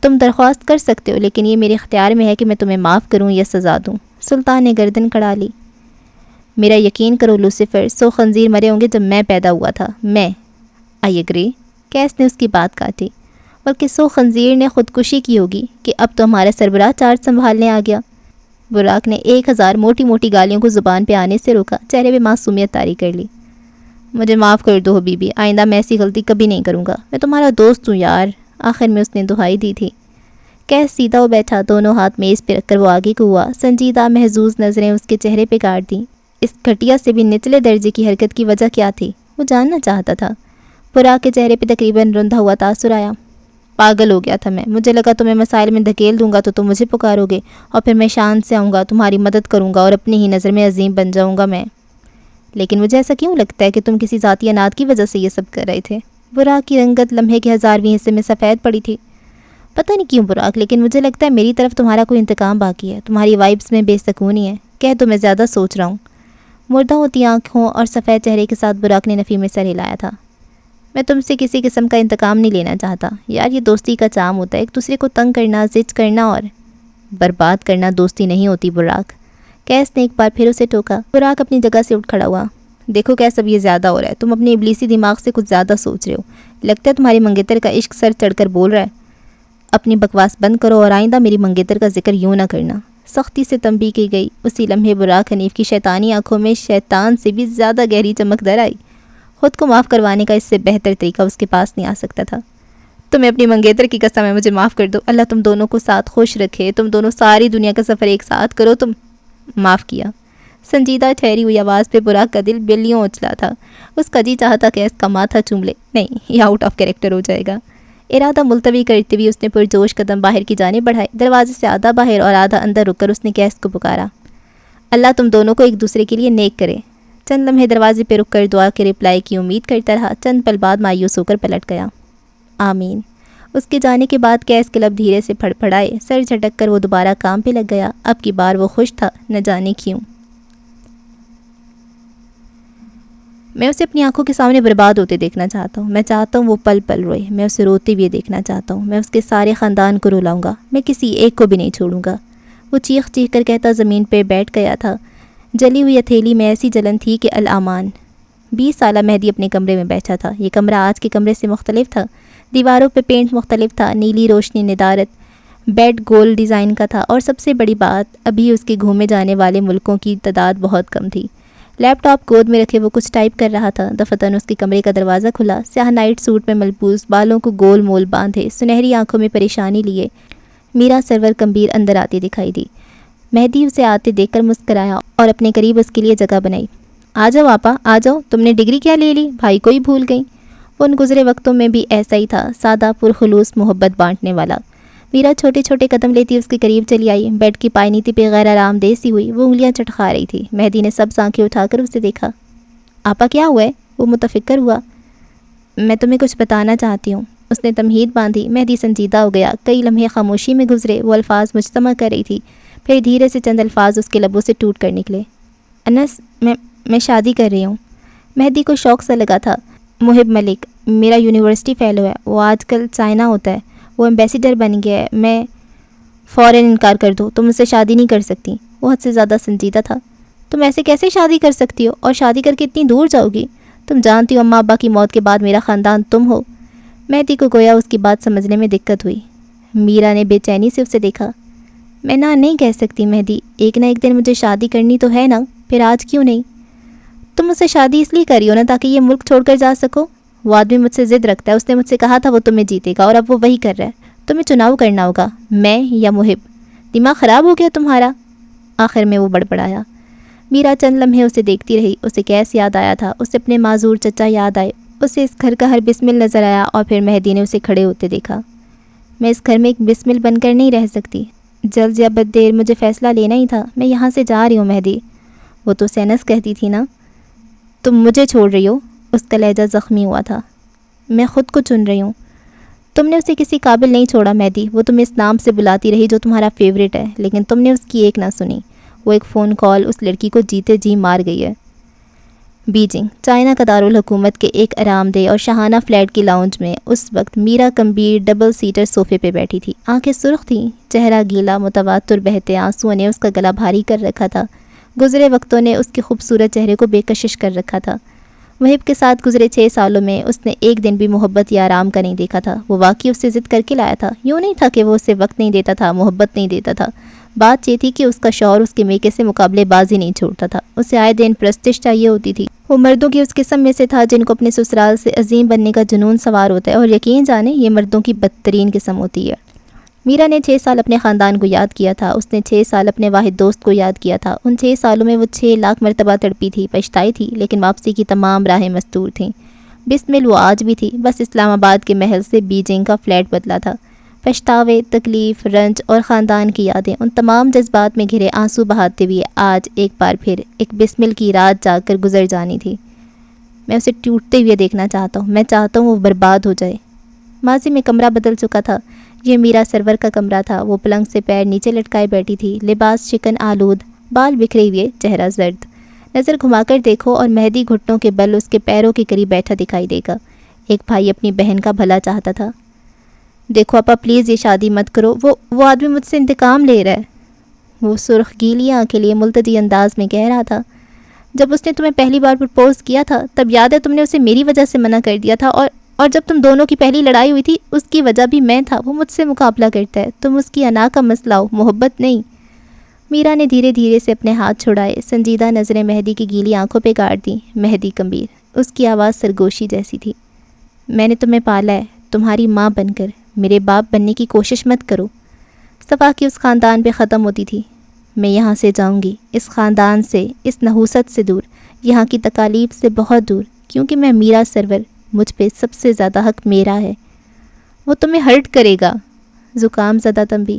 S1: تم درخواست کر سکتے ہو، لیکن یہ میرے اختیار میں ہے کہ میں تمہیں معاف کروں یا سزا دوں۔ سلطان نے گردن کڑا لی۔ میرا یقین کرو لوسیفر، 100 خنزیر مرے ہوں گے جب میں پیدا ہوا تھا۔ میں آئی اگری۔ کیس نے اس کی بات کاٹی۔ بلکہ 100 خنزیر نے خودکشی کی ہوگی کہ اب تو ہمارا سربراہ چارج سنبھالنے آ گیا۔ براق نے 1000 موٹی موٹی گالیوں کو زبان پہ آنے سے روکا، چہرے پہ معصومیت طاری کر لی۔ مجھے معاف کر دو حبیبی، آئندہ میں ایسی غلطی کبھی نہیں کروں گا۔ میں تمہارا دوست ہوں یار، آخر میں اس نے دہائی دی تھی۔ کیس سیدھا ہو بیٹھا، دونوں ہاتھ میز پہ رکھ کر وہ آگے کو ہوا۔ سنجیدہ محظوظ نظریں اس کے چہرے پہ گاڑ دیں۔ اس گھٹیا سے بھی نچلے درجے کی حرکت کی وجہ کیا تھی، وہ جاننا چاہتا تھا۔ براق کے چہرے پہ تقریباً رندا ہوا تاثر آیا۔ پاگل ہو گیا تھا میں، مجھے لگا تمہیں مسائل میں دھکیل دوں گا تو تم مجھے پکارو گے، اور پھر میں شان سے آؤں گا، تمہاری مدد کروں گا اور اپنی ہی نظر میں عظیم بن جاؤں گا میں۔ لیکن مجھے ایسا کیوں لگتا ہے کہ تم کسی ذاتی اناد کی وجہ سے یہ سب کر رہے تھے؟ براق کی رنگت لمحے کے 1000ویں حصے میں سفید پڑی تھی۔ پتہ نہیں کیوں براق، لیکن مجھے لگتا ہے میری طرف تمہارا کوئی انتقام باقی ہے، تمہاری وائبس میں بے سکونی ہے۔ کہہ تو میں زیادہ سوچ رہا ہوں۔ مردہ ہوتی آنکھوں اور سفید چہرے کے ساتھ براق نے نفی میں سر ہلایا تھا۔ میں تم سے کسی قسم کا انتقام نہیں لینا چاہتا یار، یہ دوستی کا چام ہوتا ہے، ایک دوسرے کو تنگ کرنا، زج کرنا اور برباد کرنا دوستی نہیں ہوتی براق۔ کیس نے ایک بار پھر اسے ٹوکا۔ براق اپنی جگہ سے اٹھ کھڑا ہوا۔ دیکھو کیس، اب یہ زیادہ ہو رہا ہے، تم اپنے ابلیسی دماغ سے کچھ زیادہ سوچ رہے ہو، لگتا ہے تمہاری منگیتر کا عشق سر چڑھ کر بول رہا ہے۔ اپنی بکواس بند کرو اور آئندہ میری منگیتر کا ذکر یوں نہ کرنا، سختی سے تنبیہ کی گئی۔ اسی لمحے براق حنیف کی شیطانی آنکھوں میں شیطان سے بھی زیادہ گہری چمک در آئی۔ خود کو معاف کروانے کا اس سے بہتر طریقہ اس کے پاس نہیں آ سکتا تھا۔ تمہیں اپنی منگیتر کی قسم ہے، مجھے معاف کر دو، اللہ تم دونوں کو ساتھ خوش رکھے، تم دونوں ساری دنیا کا سفر ایک ساتھ کرو۔ تم معاف کیا۔ سنجیدہ ٹھہری ہوئی آواز پہ براق کا دل بلیوں اچھلا تھا۔ اس کا جی چاہتا کہ اس کا ماتھا چوم لے، نہیں یہ آؤٹ آف کیریکٹر ہو جائے گا۔ ارادہ ملتوی کرتے ہوئے اس نے پرجوش قدم باہر کی جانب بڑھائے۔ دروازے سے آدھا باہر اور آدھا اندر رک کر اس نے کیس کو پکارا، اللہ تم دونوں کو ایک دوسرے کے لیے نیک کرے۔ چند لمحے دروازے پہ رک کر دعا کے رپلائی کی امید کرتا رہا، چند پل بعد مایوس ہو کر پلٹ گیا۔ آمین۔ اس کے جانے کے بعد کیس کے لب دھیرے سے پھڑ پھڑائے، سر جھٹک کر وہ دوبارہ کام پہ لگ گیا۔ اب کی بار وہ خوش تھا، نہ جانے کیوں۔ میں اسے اپنی آنکھوں کے سامنے برباد ہوتے دیکھنا چاہتا ہوں، میں چاہتا ہوں وہ پل پل روئے، میں اسے روتے ہوئے دیکھنا چاہتا ہوں، میں اس کے سارے خاندان کو رلاؤں گا، میں کسی ایک کو بھی نہیں چھوڑوں گا۔ وہ چیخ چیخ کر کہتا زمین پہ بیٹھ گیا تھا۔ جلی ہوئی ہتھیلی میں ایسی جلن تھی کہ الامان۔ 20 سالہ مہدی اپنے کمرے میں بیٹھا تھا۔ یہ کمرہ آج کے کمرے سے مختلف تھا۔ دیواروں پہ پینٹ مختلف تھا، نیلی روشنی ندارت، بیڈ گول ڈیزائن کا تھا، اور سب سے بڑی بات ابھی اس کے گھومے جانے والے ملکوں کی تعداد بہت کم تھی۔ لیپ ٹاپ گود میں رکھے وہ کچھ ٹائپ کر رہا تھا۔ دفتن اس کے کمرے کا دروازہ کھلا۔ سیاہ نائٹ سوٹ میں ملبوس، بالوں کو گول مول باندھے، سنہری آنکھوں میں پریشانی لیے میرا سرور کمبیر اندر آتی دکھائی دی۔ مہدی اسے آتے دیکھ کر مسکرایا اور اپنے قریب اس کے لیے جگہ بنائی۔ آ جاؤ آپا، آ جاؤ، تم نے ڈگری کیا لے لی، بھائی کو ہی بھول گئی۔ وہ ان گزرے وقتوں میں بھی ایسا ہی تھا، سادہ پرخلوص محبت بانٹنے والا۔ میرا چھوٹے چھوٹے قدم لیتی اس کے قریب چلی آئی۔ بیڈ کی پائنیتی پہ غیر آرام دہ سی ہوئی، وہ انگلیاں چٹکا رہی تھی۔ مہدی نے سبز آنکھیں اٹھا کر اسے دیکھا۔ آپا کیا ہوا ہے؟ وہ متفکر ہوا۔ میں تمہیں کچھ بتانا چاہتی ہوں، اس نے تمہید باندھی۔ مہدی سنجیدہ ہو گیا۔ کئی لمحے خاموشی میں گزرے، وہ الفاظ مجتمع کر رہی تھی، پھر دھیرے سے چند الفاظ اس کے لبوں سے ٹوٹ کر نکلے۔ انس، میں شادی کر رہی ہوں۔ مہدی کو شوق سا لگا تھا۔ محب ملک میرا یونیورسٹی فیلو ہے، وہ آج کل چائنا ہوتا ہے، وہ ایمبیسیڈر بن گیا ہے۔ میں فوراً انکار کر دو، تم اس سے شادی نہیں کر سکتی۔ وہ حد سے زیادہ سنجیدہ تھا۔ تم ایسے کیسے شادی کر سکتی ہو، اور شادی کر کے اتنی دور جاؤ گی؟ تم جانتی ہو اماں ابا کی موت کے بعد میرا خاندان تم ہو۔ مہدی کو گویا اس کی بات سمجھنے میں دقت ہوئی۔ میرا نے بے چینی سے اسے دیکھا۔ میں نہ نہیں کہہ سکتی مہدی، ایک نہ ایک دن مجھے شادی کرنی تو ہے نا، پھر آج کیوں نہیں؟ تم مجھ سے شادی اس لیے کری ہو نا تاکہ یہ ملک چھوڑ کر جا سکو؟ وہ آدمی مجھ سے ضد رکھتا ہے، اس نے مجھ سے کہا تھا وہ تمہیں جیتے گا، اور اب وہ وہی کر رہا ہے۔ تمہیں چناؤ کرنا ہوگا، میں یا محب۔ دماغ خراب ہو گیا تمہارا؟ آخر میں وہ بڑبڑایا۔ میرا چند لمحے اسے دیکھتی رہی۔ اسے کیس یاد آیا تھا، اسے اپنے معذور چچا یاد آئے، اسے اس گھر کا ہر بسمل نظر آیا، اور پھر مہدی نے اسے کھڑے ہوتے دیکھا۔ میں اس گھر میں ایک بسمل بن کر نہیں رہ سکتی، جلد یا بد دیر مجھے فیصلہ لینا ہی تھا۔ میں یہاں سے جا رہی ہوں مہدی۔ وہ تو سینس کہتی تھی نا، تم مجھے چھوڑ رہی ہو؟ اس کا لہجہ زخمی ہوا تھا۔ میں خود کو چن رہی ہوں۔ تم نے اسے کسی قابل نہیں چھوڑا مہدی، وہ تمہیں اس نام سے بلاتی رہی جو تمہارا فیوریٹ ہے، لیکن تم نے اس کی ایک نہ سنی۔ وہ ایک فون کال اس لڑکی کو جیتے جی مار گئی ہے۔ بیجنگ، چائنا کا دارالحکومت کے ایک آرام دہ اور شاہانہ فلیٹ کی لاؤنج میں اس وقت میرا کمبیر ڈبل سیٹر صوفے پہ بیٹھی تھی۔ آنکھیں سرخ تھیں، چہرہ گیلا، متواتر بہتے آنسوؤں نے اس کا گلا بھاری کر رکھا تھا۔ گزرے وقتوں نے اس کے خوبصورت چہرے کو بے کشش کر رکھا تھا۔ محب کے ساتھ گزرے 6 سالوں میں اس نے ایک دن بھی محبت یا آرام کا نہیں دیکھا تھا۔ وہ واقعی اس سے ضد کر کے لایا تھا، یوں نہیں تھا کہ وہ اسے وقت نہیں دیتا تھا، محبت نہیں دیتا تھا۔ بات یہ تھی کہ اس کا شوہر اس کے میکے سے مقابلے بازی نہیں چھوڑتا تھا، اسے آئے دن پرستش چاہیے ہوتی تھی۔ وہ مردوں کی اس قسم میں سے تھا جن کو اپنے سسرال سے عظیم بننے کا جنون سوار ہوتا ہے، اور یقین جانے یہ مردوں کی بدترین قسم ہوتی ہے۔ میرا نے 6 سال اپنے خاندان کو یاد کیا تھا، اس نے 6 سال اپنے واحد دوست کو یاد کیا تھا۔ ان 6 سالوں میں وہ 6 لاکھ مرتبہ تڑپی تھی، پچھتائی تھی، لیکن واپسی کی تمام راہیں مستور تھیں۔ بسمل وہ آج بھی تھی، بس اسلام آباد کے محل سے بیجنگ کا فلیٹ بدلا تھا۔ پچھتاوے، تکلیف، رنج اور خاندان کی یادیں، ان تمام جذبات میں گھرے آنسو بہاتے ہوئے آج ایک بار پھر ایک بسمل کی رات جا کر گزر جانی تھی۔ میں اسے ٹوٹتے ہوئے دیکھنا چاہتا ہوں، میں چاہتا ہوں وہ برباد ہو جائے۔ ماضی میں کمرہ بدل چکا تھا، یہ میرا سرور کا کمرہ تھا۔ وہ پلنگ سے پیر نیچے لٹکائے بیٹھی تھی، لباس شکن آلود، بال بکھرے ہوئے، چہرہ زرد۔ نظر گھما کر دیکھو اور مہدی گھٹنوں کے بل اس کے پیروں کے قریب بیٹھا دکھائی دے گا۔ ایک بھائی اپنی بہن کا بھلا چاہتا تھا۔ دیکھو آپا پلیز یہ شادی مت کرو، وہ آدمی مجھ سے انتقام لے رہا ہے، وہ سرخ گیلی آنکھیں لیے ملتجی انداز میں کہہ رہا تھا۔ جب اس نے تمہیں پہلی بار پرپوز کیا تھا تب یاد ہے تم نے اسے میری وجہ سے منع کر دیا تھا، اور جب تم دونوں کی پہلی لڑائی ہوئی تھی اس کی وجہ بھی میں تھا۔ وہ مجھ سے مقابلہ کرتا ہے، تم اس کی انا کا مسئلہ ہو، محبت نہیں۔ میرا نے دھیرے دھیرے سے اپنے ہاتھ چھڑائے، سنجیدہ نظریں مہدی کی گیلی آنکھوں پہ گاڑ دیں۔ مہدی کمبیر، اس کی آواز سرگوشی جیسی تھی۔ میں نے تمہیں پالا ہے، تمہاری ماں بن کر، میرے باپ بننے کی کوشش مت کرو۔ صفا کی اس خاندان پہ ختم ہوتی تھی۔ میں یہاں سے جاؤں گی، اس خاندان سے، اس نحوست سے دور، یہاں کی تکالیف سے بہت دور، کیونکہ میں میرا سرور، مجھ پہ سب سے زیادہ حق میرا ہے۔ وہ تمہیں ہرٹ کرے گا، زکام زدہ تنبیہ،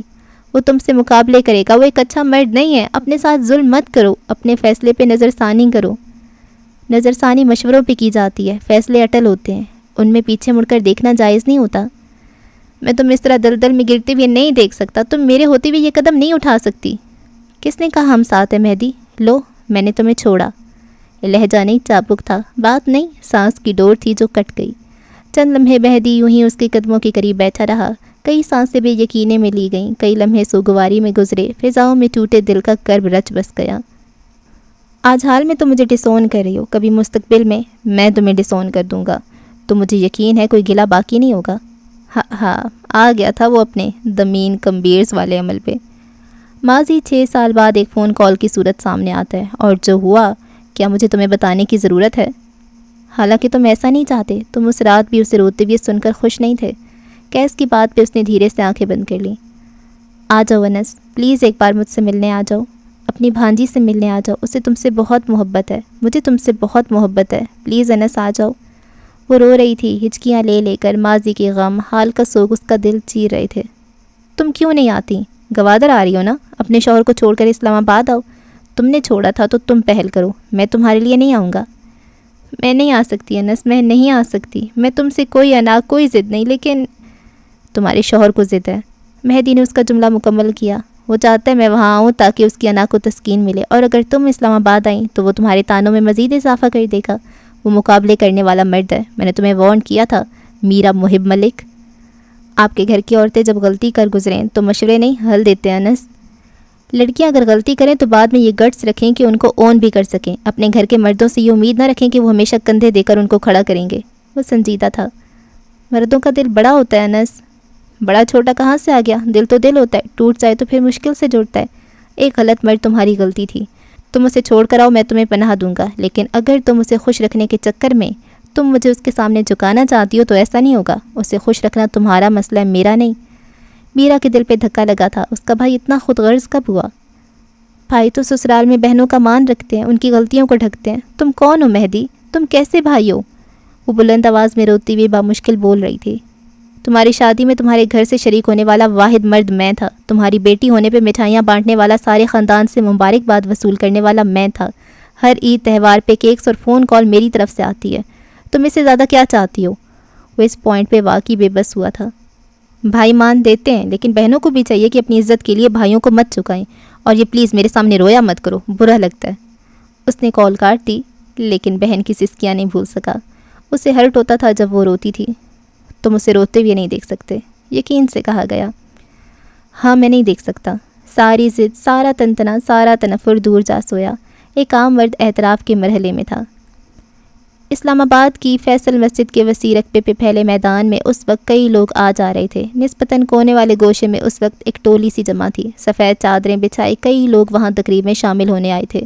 S1: وہ تم سے مقابلے کرے گا، وہ ایک اچھا مرد نہیں ہے، اپنے ساتھ ظلم مت کرو، اپنے فیصلے پہ نظر ثانی کرو۔ نظر ثانی مشوروں پہ کی جاتی ہے، فیصلے اٹل ہوتے ہیں، ان میں پیچھے مڑ کر دیکھنا جائز نہیں ہوتا۔ میں تم اس طرح دلدل میں گرتے ہوئے نہیں دیکھ سکتا، تم میرے ہوتے ہوئے یہ قدم نہیں اٹھا سکتی۔ کس نے کہا ہم ساتھ ہیں مہدی؟ لو میں نے تمہیں چھوڑا۔ لہجہ نہیں چابک تھا، بات نہیں، سانس کی ڈور تھی جو کٹ گئی۔ چند لمحے مہدی یوں ہی اس کے قدموں کے قریب بیٹھا رہا، کئی سانسیں بے یقینے میں لی گئیں، کئی لمحے سوگواری میں گزرے، فضاؤں میں ٹوٹے دل کا کرب رچ بس گیا۔ آج حال میں تم مجھے ڈسون کر رہی ہو، کبھی مستقبل میں تمہیں ڈسون کر دوں گا، تو مجھے یقین ہے کوئی گلہ باقی نہیں ہوگا۔ ہاں آ گیا تھا وہ اپنے دمین کمبیرز والے عمل پہ۔ ماضی 6 سال بعد ایک فون کال کی صورت سامنے آتا ہے، اور جو ہوا کیا مجھے تمہیں بتانے کی ضرورت ہے؟ حالانکہ تم ایسا نہیں چاہتے، تم اس رات بھی اسے روتے ہوئے سن کر خوش نہیں تھے۔ کیس کی بات پہ اس نے دھیرے سے آنکھیں بند کر لیں۔ آ جاؤ انس، پلیز ایک بار مجھ سے ملنے آ جاؤ، اپنی بھانجی سے ملنے آ جاؤ، اسے تم سے بہت محبت ہے، مجھے تم سے بہت محبت ہے، پلیز انس آ جاؤ۔ وہ رو رہی تھی، ہچکیاں لے لے کر، ماضی کے غم، حال کا سوگ اس کا دل چیر رہے تھے۔ تم کیوں نہیں آتی؟ گوادر آ رہی ہو نا، اپنے شوہر کو چھوڑ کر اسلام آباد آؤ۔ تم نے چھوڑا تھا تو تم پہل کرو، میں تمہارے لیے نہیں آؤں گا۔ میں نہیں آ سکتی انس، میں نہیں آ سکتی، میں تم سے کوئی انا، کوئی ضد نہیں، لیکن تمہارے شوہر کو ضد ہے۔ مہدی نے اس کا جملہ مکمل کیا۔ وہ چاہتا ہے میں وہاں آؤں تاکہ اس کی انا کو تسکین ملے، اور اگر تم اسلام آباد آئیں تو وہ تمہارے تانوں میں مزید اضافہ کر دے گا۔ وہ مقابلے کرنے والا مرد ہے، میں نے تمہیں وارن کیا تھا میرا محب ملک۔ آپ کے گھر کی عورتیں جب غلطی کر گزریں تو مشورے نہیں حل دیتے انس۔ لڑکیاں اگر غلطی کریں تو بعد میں یہ گٹس رکھیں کہ ان کو اون بھی کر سکیں، اپنے گھر کے مردوں سے یہ امید نہ رکھیں کہ وہ ہمیشہ کندھے دے کر ان کو کھڑا کریں گے۔ وہ سنجیدہ تھا۔ مردوں کا دل بڑا ہوتا ہے انس۔ بڑا چھوٹا کہاں سے آ گیا؟ دل تو دل ہوتا ہے، ٹوٹ جائے تو پھر مشکل سے جوڑتا ہے۔ ایک غلط مرد تمہاری غلطی تھی، تم اسے چھوڑ کر آؤ، میں تمہیں پناہ دوں گا، لیکن اگر تم اسے خوش رکھنے کے چکر میں تم مجھے اس کے سامنے جھکانا چاہتی ہو تو ایسا نہیں ہوگا۔ اسے خوش رکھنا تمہارا مسئلہ ہے، میرا نہیں۔ میرا کے دل پہ دھکا لگا تھا، اس کا بھائی اتنا خود غرض کب ہوا؟ بھائی تو سسرال میں بہنوں کا مان رکھتے ہیں، ان کی غلطیوں کو ڈھکتے ہیں۔ تم کون ہو مہدی؟ تم کیسے بھائی ہو؟ وہ بلند آواز میں روتی ہوئی بامشکل بول رہی تھی۔ تمہاری شادی میں تمہارے گھر سے شریک ہونے والا واحد مرد میں تھا، تمہاری بیٹی ہونے پہ مٹھائیاں بانٹنے والا، سارے خاندان سے مبارکباد وصول کرنے والا میں تھا۔ ہر عید تہوار پہ کیکس اور فون کال میری طرف سے آتی ہے۔ تم اس سے زیادہ کیا چاہتی ہو؟ وہ اس پوائنٹ پہ واقعی بے بس ہوا تھا۔ بھائی مان دیتے ہیں، لیکن بہنوں کو بھی چاہیے کہ اپنی عزت کے لیے بھائیوں کو مت چکائیں، اور یہ پلیز میرے سامنے رویا مت کرو، برا لگتا ہے۔ اس نے کال کاٹ دی، لیکن بہن کی سسکیاں نہیں بھول سکا۔ اسے ہرٹ ہوتا تھا جب وہ روتی تھی۔ تم اسے روتے ہوئے نہیں دیکھ سکتے، یقین سے کہا گیا۔ ہاں میں نہیں دیکھ سکتا۔ ساری ضد، سارا تنتنا، سارا تنفر دور جا سویا۔ ایک عام مرد اعتراف کے مرحلے میں تھا۔ اسلام آباد کی فیصل مسجد کے وسیع رقبے پہ پھیلے میدان میں اس وقت کئی لوگ آ جا رہے تھے۔ نسبتاً کونے والے گوشے میں اس وقت ایک ٹولی سی جمع تھی، سفید چادریں بچھائی کئی لوگ وہاں تقریب میں شامل ہونے آئے تھے۔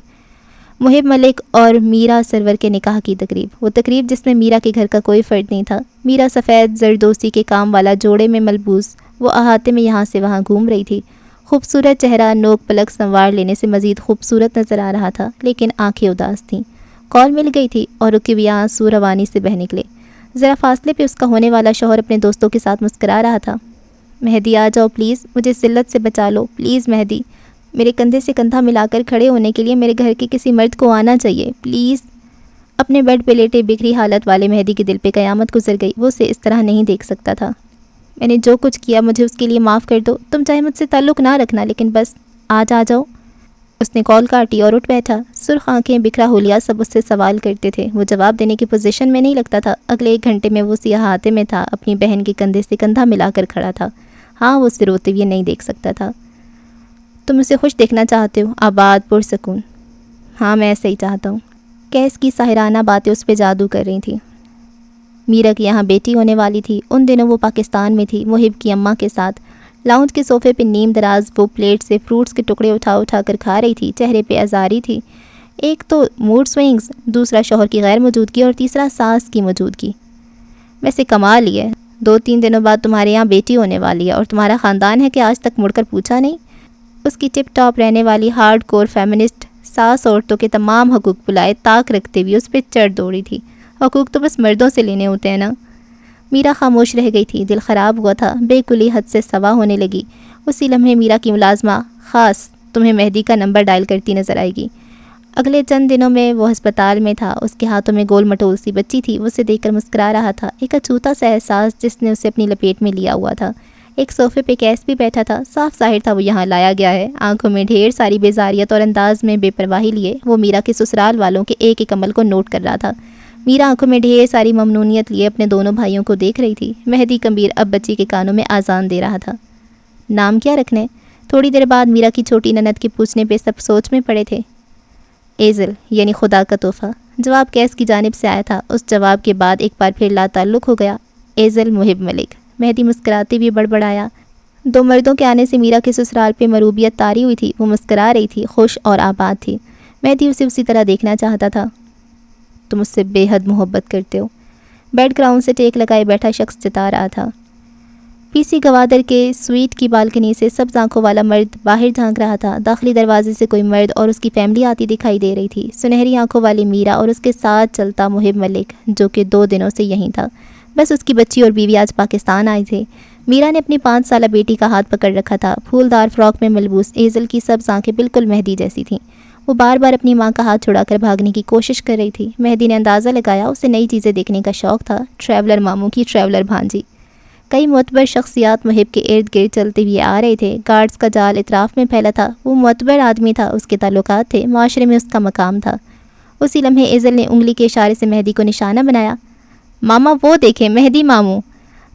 S1: محب ملک اور میرا سرور کے نکاح کی تقریب، وہ تقریب جس میں میرا کے گھر کا کوئی فرد نہیں تھا۔ میرا سفید زردوسی کے کام والا جوڑے میں ملبوس، وہ احاطے میں یہاں سے وہاں گھوم رہی تھی۔ خوبصورت چہرہ نوک پلک سنوار لینے سے مزید خوبصورت نظر آ رہا تھا، لیکن آنکھیں اداس تھیں۔ کال مل گئی تھی اور رکے ہوئے آنسو روانی سے بہہ نکلے۔ ذرا فاصلے پہ اس کا ہونے والا شوہر اپنے دوستوں کے ساتھ مسکرا رہا تھا۔ مہدی آ جاؤ پلیز، مجھے ذلت سے بچا لو پلیز مہدی، میرے کندھے سے کندھا ملا کر کھڑے ہونے کے لیے میرے گھر کے کسی مرد کو آنا چاہیے پلیز۔ اپنے بیڈ پہ لیٹے بکھری حالت والے مہدی کے دل پہ قیامت گزر گئی۔ وہ اسے اس طرح نہیں دیکھ سکتا تھا۔ میں نے جو کچھ کیا مجھے اس کے لیے معاف کر دو، تم چاہے مجھ سے تعلق نہ رکھنا، لیکن بس آج آ جاؤ۔ اس نے کال کاٹی اور اٹھ بیٹھا۔ سرخ آنکھیں، بکھرا حلیہ سب اس سے سوال کرتے تھے۔ وہ جواب دینے کی پوزیشن میں نہیں لگتا تھا۔ اگلے 1 گھنٹے میں وہ سیاہ احاطے میں تھا، اپنی بہن کے کندھے سے کندھا ملا کر کھڑا تھا۔ ہاں، وہ اسے روتے ہوئے نہیں دیکھ سکتا تھا۔ تم اسے خوش دیکھنا چاہتے ہو، آباد، پرسکون۔ ہاں، میں ایسا ہی چاہتا ہوں۔ کیس کی ساحرانہ باتیں اس پہ جادو کر رہی تھیں۔ میرا کی یہاں بیٹی ہونے والی تھی۔ ان دنوں وہ پاکستان میں تھی، محب کی اماں کے ساتھ۔ لاؤنج کے صوفے پہ نیم دراز وہ پلیٹ سے فروٹس کے ٹکڑے اٹھا اٹھا کر کھا رہی تھی۔ چہرے پہ آزاری تھی۔ ایک تو موڈ سوئنگز، دوسرا شوہر کی غیر موجودگی، اور تیسرا ساس کی موجودگی۔ ویسے کمال ہی ہے، 2-3 دنوں بعد تمہارے یہاں بیٹی ہونے والی ہے، اور تمہارا خاندان ہے کہ آج تک مڑ کر پوچھا نہیں۔ اس کی ٹپ ٹاپ رہنے والی ہارڈ کور فیمنسٹ ساس عورتوں کے تمام حقوق بلائے طاق رکھتے ہوئے اس پہ چڑھ دوڑی تھی۔ حقوق تو بس مردوں سے لینے ہوتے ہیں نا۔ میرا خاموش رہ گئی تھی، دل خراب ہوا تھا، بے کلی حد سے سوا ہونے لگی۔ اسی لمحے میرا کی ملازمہ خاص تمہیں مہدی کا نمبر ڈائل کرتی نظر آئے گی۔ اگلے چند دنوں میں وہ ہسپتال میں تھا۔ اس کے ہاتھوں میں گول مٹول سی بچی تھی۔ وہ اسے دیکھ کر مسکرا رہا تھا، ایک اچھوتا سا احساس جس نے اسے اپنی لپیٹ میں لیا ہوا تھا۔ ایک صوفے پہ کیس بھی بیٹھا تھا، صاف ظاہر تھا وہ یہاں لایا گیا ہے۔ آنکھوں میں ڈھیر ساری بیزاریت اور انداز میں بے پرواہی لیے وہ میرا کے سسرال والوں کے ایک ایک عمل کو نوٹ کر رہا تھا۔ میرا آنکھوں میں ڈھیر ساری ممنونیت لیے اپنے دونوں بھائیوں کو دیکھ رہی تھی۔ مہدی کمبیر اب بچی کے کانوں میں آذان دے رہا تھا۔ نام کیا رکھنے؟ تھوڑی دیر بعد میرا کی چھوٹی نند کے پوچھنے پہ سب سوچ میں پڑے تھے۔ ایزل، یعنی خدا کا تحفہ۔ جواب کیس کی جانب سے آیا تھا۔ اس جواب کے بعد ایک بار پھر لا تعلق ہو گیا۔ ایزل محب ملک۔ مہدی مسکراتی ہوئی بڑبڑایا۔ 2 مردوں کے آنے سے میرا کے سسرال پہ مروبیت طاری ہوئی تھی۔ وہ مسکرا رہی تھی، خوش اور آباد تھی۔ مہدی اسے اسی طرح دیکھنا چاہتا تھا۔ تم اس سے بے حد محبت کرتے ہو، بیڈ گراؤنڈ سے ٹیک لگائے بیٹھا شخص جتا رہا تھا۔ پی سی گوادر کے سویٹ کی بالکنی سے سبز آنکھوں والا مرد باہر جھانک رہا تھا۔ داخلی دروازے سے کوئی مرد اور اس کی فیملی آتی دکھائی دے رہی تھی۔ سنہری آنکھوں والی میرا اور اس کے ساتھ چلتا محب ملک، جو کہ 2 دنوں سے یہیں تھا۔ بس اس کی بچی اور بیوی آج پاکستان آئے تھے۔ میرا نے اپنی 5 سالہ بیٹی کا ہاتھ پکڑ رکھا تھا۔ پھولدار فراک میں ملبوس ایزل کی سبز آنکھیں بالکل مہدی جیسی تھیں۔ وہ بار بار اپنی ماں کا ہاتھ چھڑا کر بھاگنے کی کوشش کر رہی تھی۔ مہدی نے اندازہ لگایا اسے نئی چیزیں دیکھنے کا شوق تھا۔ ٹریولر ماموں کی ٹریولر بھانجی۔ کئی معتبر شخصیات محب کے ارد گرد چلتے ہوئے آ رہے تھے۔ گارڈز کا جال اطراف میں پھیلا تھا۔ وہ معتبر آدمی تھا، اس کے تعلقات تھے، معاشرے میں اس کا مقام تھا۔ اسی لمحے ایزل نے انگلی کے اشارے سے مہدی کو نشانہ بنایا۔ ماما وہ دیکھیں، مہدی ماموں۔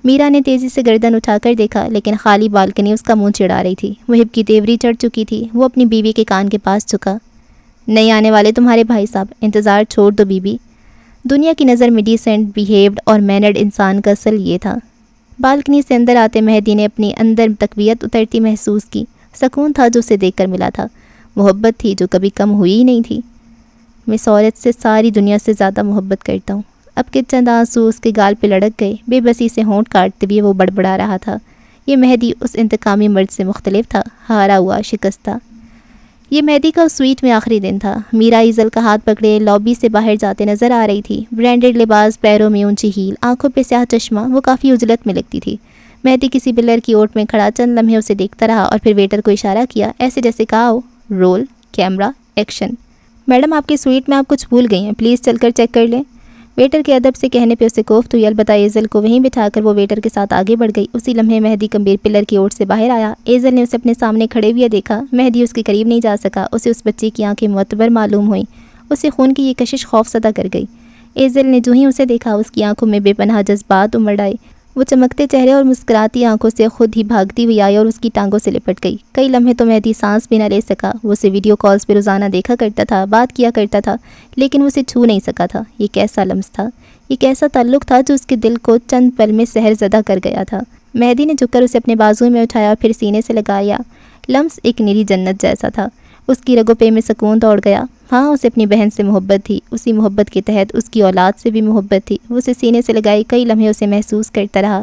S1: میرا نے تیزی سے گردن اٹھا کر دیکھا، لیکن خالی بالکنی اس کا منہ چڑھا رہی تھی۔ محب کی تیوری چڑھ چکی تھی۔ وہ اپنی بیوی کے کان کے پاس جھکا۔ نہیں آنے والے تمہارے بھائی صاحب، انتظار چھوڑ دو بیوی۔ دنیا کی نظر میں ڈیسنٹ بیہیوڈ اور مینرڈ انسان کا اصل یہ تھا۔ بالکنی سے اندر آتے مہدی نے اپنی اندر تقویت اترتی محسوس کی۔ سکون تھا جو اسے دیکھ کر ملا تھا، محبت تھی جو کبھی کم ہوئی ہی نہیں تھی۔ میں اس عورت سے ساری دنیا سے زیادہ محبت کرتا ہوں۔ اب کے چند آنسو اس کے گال پہ لڑک گئے۔ بے بسی سے ہونٹ کاٹتے ہوئے وہ بڑبڑا رہا تھا۔ یہ مہدی اس انتقامی مرد سے مختلف تھا، ہارا ہوا، شکستہ۔ یہ مہدی کا سویٹ میں آخری دن تھا۔ میرا ایزل کا ہاتھ پکڑے لابی سے باہر جاتے نظر آ رہی تھی۔ برانڈڈ لباس، پیروں میں اونچی ہیل، آنکھوں پہ سیاہ چشمہ، وہ کافی عجلت میں لگتی تھی۔ مہدی کسی پلر کی اوٹ میں کھڑا چند لمحے اسے دیکھتا رہا اور پھر ویٹر کو اشارہ کیا، ایسے جیسے کہا ہو رول کیمرہ ایکشن۔ میڈم، آپ کے سویٹ میں آپ کچھ بھول گئی ہیں، پلیز چل کر چیک کر لیں۔ ویٹر کے ادب سے کہنے پہ اسے کوفت ہوئی، البتہ ایزل کو وہیں بٹھا کر وہ ویٹر کے ساتھ آگے بڑھ گئی۔ اسی لمحے مہدی کمبیر پلر کی اوٹ سے باہر آیا۔ ایزل نے اسے اپنے سامنے کھڑے ہوئے دیکھا۔ مہدی اس کے قریب نہیں جا سکا۔ اسے اس بچے کی آنکھیں معتبر معلوم ہوئیں۔ اسے خون کی یہ کشش خوف زدہ کر گئی۔ ایزل نے جو ہی اسے دیکھا، اس کی آنکھوں میں بے پناہ جذبات امڑ آئے۔ وہ چمکتے چہرے اور مسکراتی آنکھوں سے خود ہی بھاگتی ہوئی آئی اور اس کی ٹانگوں سے لپٹ گئی۔ کئی لمحے تو مہدی سانس بھی نہ لے سکا۔ وہ اسے ویڈیو کالز پہ روزانہ دیکھا کرتا تھا، بات کیا کرتا تھا، لیکن وہ اسے چھو نہیں سکا تھا۔ یہ کیسا لمس تھا، یہ کیسا تعلق تھا جو اس کے دل کو چند پل میں سحر زدہ کر گیا تھا۔ مہدی نے جھک کر اسے اپنے بازو میں اٹھایا اور پھر سینے سے لگایا۔ لمس ایک نیری جنت جیسا تھا۔ اس کی رگوں پہ میں سکون دوڑ گیا۔ ہاں، اسے اپنی بہن سے محبت تھی۔ اسی محبت کے تحت اس کی اولاد سے بھی محبت تھی۔ وہ اسے سینے سے لگائی کئی لمحے اسے محسوس کرتا رہا۔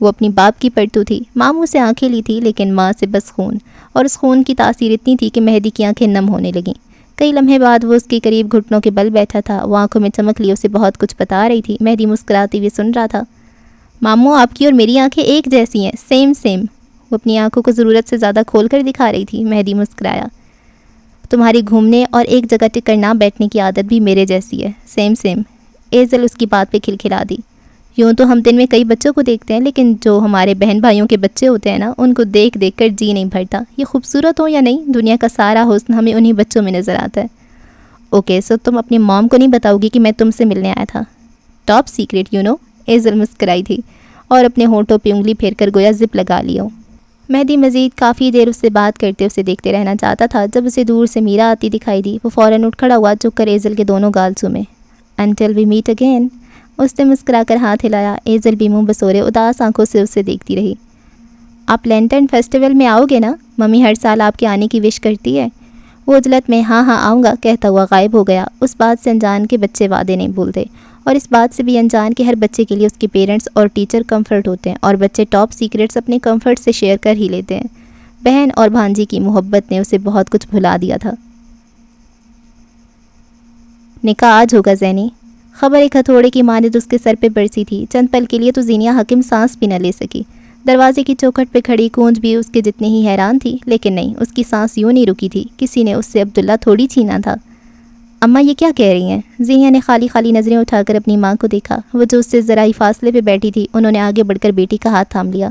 S1: وہ اپنی باپ کی پرتو تھی۔ ماموں سے آنکھیں لی تھی، لیکن ماں سے بس خون، اور اس خون کی تاثیر اتنی تھی کہ مہدی کی آنکھیں نم ہونے لگیں۔ کئی لمحے بعد وہ اس کے قریب گھٹنوں کے بل بیٹھا تھا۔ وہ آنکھوں میں چمک لیے اسے بہت کچھ بتا رہی تھی۔ مہدی مسکراتی ہوئے سن رہا تھا۔ ماموں، آپ کی اور میری آنکھیں ایک جیسی ہیں، سیم سیم۔ وہ اپنی آنکھوں کو ضرورت سے زیادہ کھول کر دکھا رہی تھی۔ مہدی مسکرایا۔ تمہاری گھومنے اور ایک جگہ ٹک کر نہ بیٹھنے کی عادت بھی میرے جیسی ہے، سیم سیم۔ ایزل اس کی بات پہ کھلکھلا دی۔ یوں تو ہم دن میں کئی بچوں کو دیکھتے ہیں، لیکن جو ہمارے بہن بھائیوں کے بچے ہوتے ہیں نا، ان کو دیکھ دیکھ کر جی نہیں بھرتا۔ یہ خوبصورت ہو یا نہیں، دنیا کا سارا حسن ہمیں انہی بچوں میں نظر آتا ہے۔ اوکے، سو تم اپنی موم کو نہیں بتاؤ گی کہ میں تم سے ملنے آیا تھا؟ ٹاپ سیکرٹ یو نو، ایزل مسکرائی تھی اور اپنے ہونٹوں پہ انگلی پھیر کر گویا زپ لگا لیا ہو۔ مہدی مزید کافی دیر اس سے بات کرتے اسے دیکھتے رہنا چاہتا تھا۔ جب اسے دور سے میرا آتی دکھائی دی، وہ فوراً اٹھ کھڑا ہوا، جھک کر ایزل کے دونوں گال چومے۔ انٹل وی میٹ اگین، اس نے مسکرا کر ہاتھ ہلایا۔ ایزل بھی منہ بسورے اداس آنکھوں سے اسے دیکھتی رہی۔ آپ لینٹرن فیسٹیول میں آؤ گے نا؟ ممی ہر سال آپ کے آنے کی وش کرتی ہے۔ وہ عجلت میں ہاں ہاں آؤں گا کہتا ہوا غائب ہو گیا۔ اس بات سے انجان کے بچے وعدے نہیں بھولتے، اور اس بات سے بھی انجان کے ہر بچے کے لیے اس کے پیرنٹس اور ٹیچر کمفرٹ ہوتے ہیں، اور بچے ٹاپ سیکرٹس اپنے کمفرٹ سے شیئر کر ہی لیتے ہیں۔ بہن اور بھانجی کی محبت نے اسے بہت کچھ بھلا دیا تھا۔ نکاح آج ہوگا زینی، خبر ایک ہتھوڑے کی مانند اس کے سر پہ برسی تھی۔ چند پل کے لیے تو زینیا حکیم سانس بھی نہ لے سکی۔ دروازے کی چوکھٹ پہ کھڑی کونج بھی اس کے جتنی ہی حیران تھی، لیکن نہیں، اس کی سانس یوں نہیں رکی تھی۔ کسی نے اس سے عبداللہ تھوڑی چھینا تھا۔ اماں یہ کیا کہہ رہی ہیں؟ زینیا نے خالی خالی نظریں اٹھا کر اپنی ماں کو دیکھا۔ وہ جو اس سے ذرا ہی فاصلے پہ بیٹھی تھی، انہوں نے آگے بڑھ کر بیٹی کا ہاتھ تھام لیا۔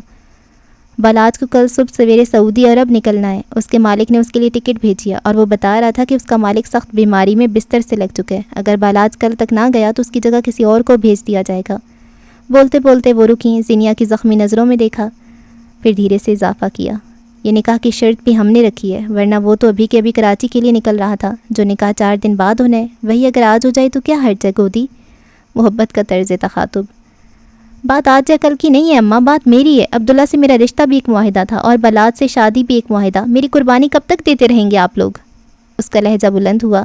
S1: بالاج کو کل صبح سویرے سعودی عرب نکلنا ہے۔ اس کے مالک نے اس کے لیے ٹکٹ بھیجی ہے، اور وہ بتا رہا تھا کہ اس کا مالک سخت بیماری میں بستر سے لگ چکا ہے۔ اگر بالاج کل تک نہ گیا تو اس کی جگہ کسی اور کو بھیج دیا جائے گا۔ بولتے بولتے وہ رکیں، زینیا کی زخمی نظروں میں دیکھا، پھر دھیرے سے اضافہ کیا، یہ نکاح کی شرط بھی ہم نے رکھی ہے، ورنہ وہ تو ابھی کے ابھی کراچی کے لیے نکل رہا تھا۔ جو نکاح 4 دن بعد ہونا ہے، وہی اگر آج ہو جائے تو کیا حرج ہے گودی؟ محبت کا طرز تخاطب۔ بات آج یا کل کی نہیں ہے اماں، بات میری ہے۔ عبداللہ سے میرا رشتہ بھی ایک معاہدہ تھا، اور بالاج سے شادی بھی ایک معاہدہ۔ میری قربانی کب تک دیتے رہیں گے آپ لوگ؟ اس کا لہجہ بلند ہوا۔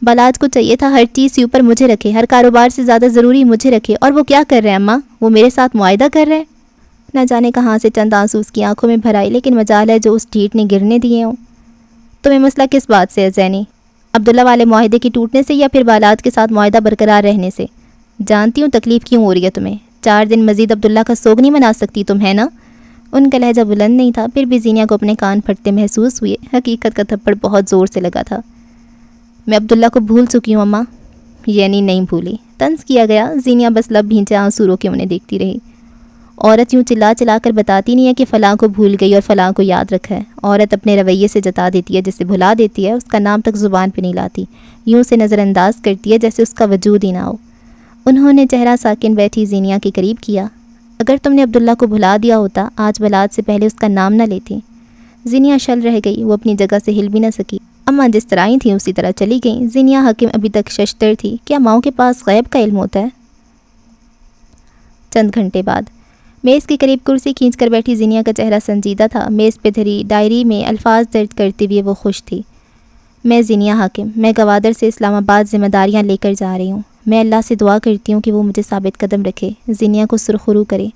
S1: بالاج کو چاہیے تھا ہر چیز سے اوپر مجھے رکھے، ہر کاروبار سے زیادہ ضروری مجھے رکھے، اور وہ کیا کر رہے ہیں اماں؟ وہ میرے ساتھ معاہدہ کر رہے ہیں۔ نہ جانے کہاں سے چند آنسو اس کی آنکھوں میں بھر آئی، لیکن مجال ہے جو اس ڈھیٹ نے گرنے دیے ہوں۔ تمہیں مسئلہ کس بات سے ہے زینی؟ عبداللہ والے معاہدے کے ٹوٹنے سے، یا پھر بالاج کے ساتھ معاہدہ برقرار رہنے سے؟ جانتی ہوں تکلیف کیوں ہو رہی ہے تمہیں۔ 4 دن مزید عبداللہ کا سوگ نہیں منا سکتی تم، ہے نا؟ ان کا لہجہ بلند نہیں تھا، پھر بھی زینیا کو اپنے کان پھٹتے محسوس ہوئے۔ حقیقت کا تھپڑ بہت زور سے لگا تھا۔ میں عبداللہ کو بھول چکی ہوں اماں۔ یعنی نہیں بھولی؟ طنز کیا گیا۔ زینیا بس لب بھینچے آنسو رو کے انہیں دیکھتی رہی۔ عورت یوں چلا چلا کر بتاتی نہیں ہے کہ فلاں کو بھول گئی اور فلاں کو یاد رکھا ہے۔ عورت اپنے رویے سے جتا دیتی ہے، جسے بھلا دیتی ہے، اس کا نام تک زبان پہ نہیں لاتی، یوں سے نظر انداز کرتی ہے جیسے اس کا وجود ہی نہ ہو۔ انہوں نے چہرہ ساکن بیٹھی زینیا کے قریب کیا۔ اگر تم نے عبداللہ کو بھلا دیا ہوتا، آج بالاج سے پہلے اس کا نام نہ لیتی۔ زینیا شل رہ گئی، وہ اپنی جگہ سے ہل بھی نہ سکی۔ اماں جس طرح آئی تھیں اسی طرح چلی گئیں۔ زینیا حکیم ابھی تک ششدر تھی۔ کیا ماؤں کے پاس غیب کا علم ہوتا ہے؟ چند گھنٹے بعد میز کے قریب کرسی کھینچ کر بیٹھی زینیا کا چہرہ سنجیدہ تھا۔ میز پہ دھری ڈائری میں الفاظ درج کرتے ہوئے وہ خوش تھی۔ میں زینیا حاکم، میں گوادر سے اسلام آباد ذمہ داریاں لے کر جا رہی ہوں۔ میں اللہ سے دعا کرتی ہوں کہ وہ مجھے ثابت قدم رکھے، زینیا کو سرخرو کرے۔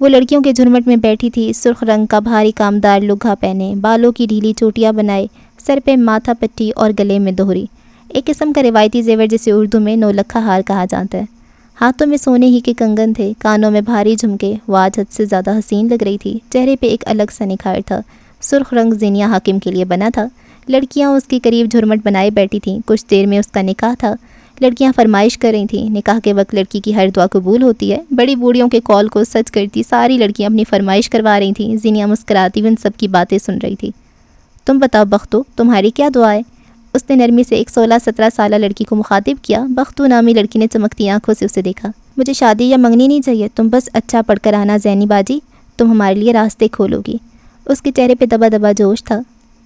S1: وہ لڑکیوں کے جھرمٹ میں بیٹھی تھی، سرخ رنگ کا بھاری کامدار لگھا پہنے، بالوں کی ڈھیلی چوٹیاں بنائے، سر پہ ماتھا پٹی اور گلے میں دوہری، ایک قسم کا روایتی زیور جسے اردو میں نولکھا ہار کہا جاتا ہے۔ ہاتھوں میں سونے ہی کے کنگن تھے، کانوں میں بھاری جھمکے۔ وہ آج حد سے زیادہ حسین لگ رہی تھی، چہرے پہ ایک الگ سا نکھار تھا۔ سرخ رنگ زینیا حاکم کے لیے بنا تھا۔ لڑکیاں اس کے قریب جھرمٹ بنائے بیٹھی تھیں۔ کچھ دیر میں اس کا نکاح تھا۔ لڑکیاں فرمائش کر رہی تھیں۔ نکاح کے وقت لڑکی کی ہر دعا قبول ہوتی ہے۔ بڑی بوڑھیوں کے کال کو سچ کرتی ساری لڑکیاں اپنی فرمائش کروا رہی تھیں۔ زینیا مسکراتی ہوئی ان سب کی باتیں سن رہی تھی۔ تم بتاؤ بختو، تمہاری کیا دعا ہے؟ اس نے نرمی سے ایک 16-17 سالہ لڑکی کو مخاطب کیا۔ بختو نامی لڑکی نے چمکتی آنکھوں سے اسے دیکھا۔ مجھے شادی یا منگنی نہیں چاہیے، تم بس اچھا پڑھ کر آنا زینی باجی، تم ہمارے لیے راستے کھولو گی۔ اس کے چہرے پہ دبا دبا جوش تھا۔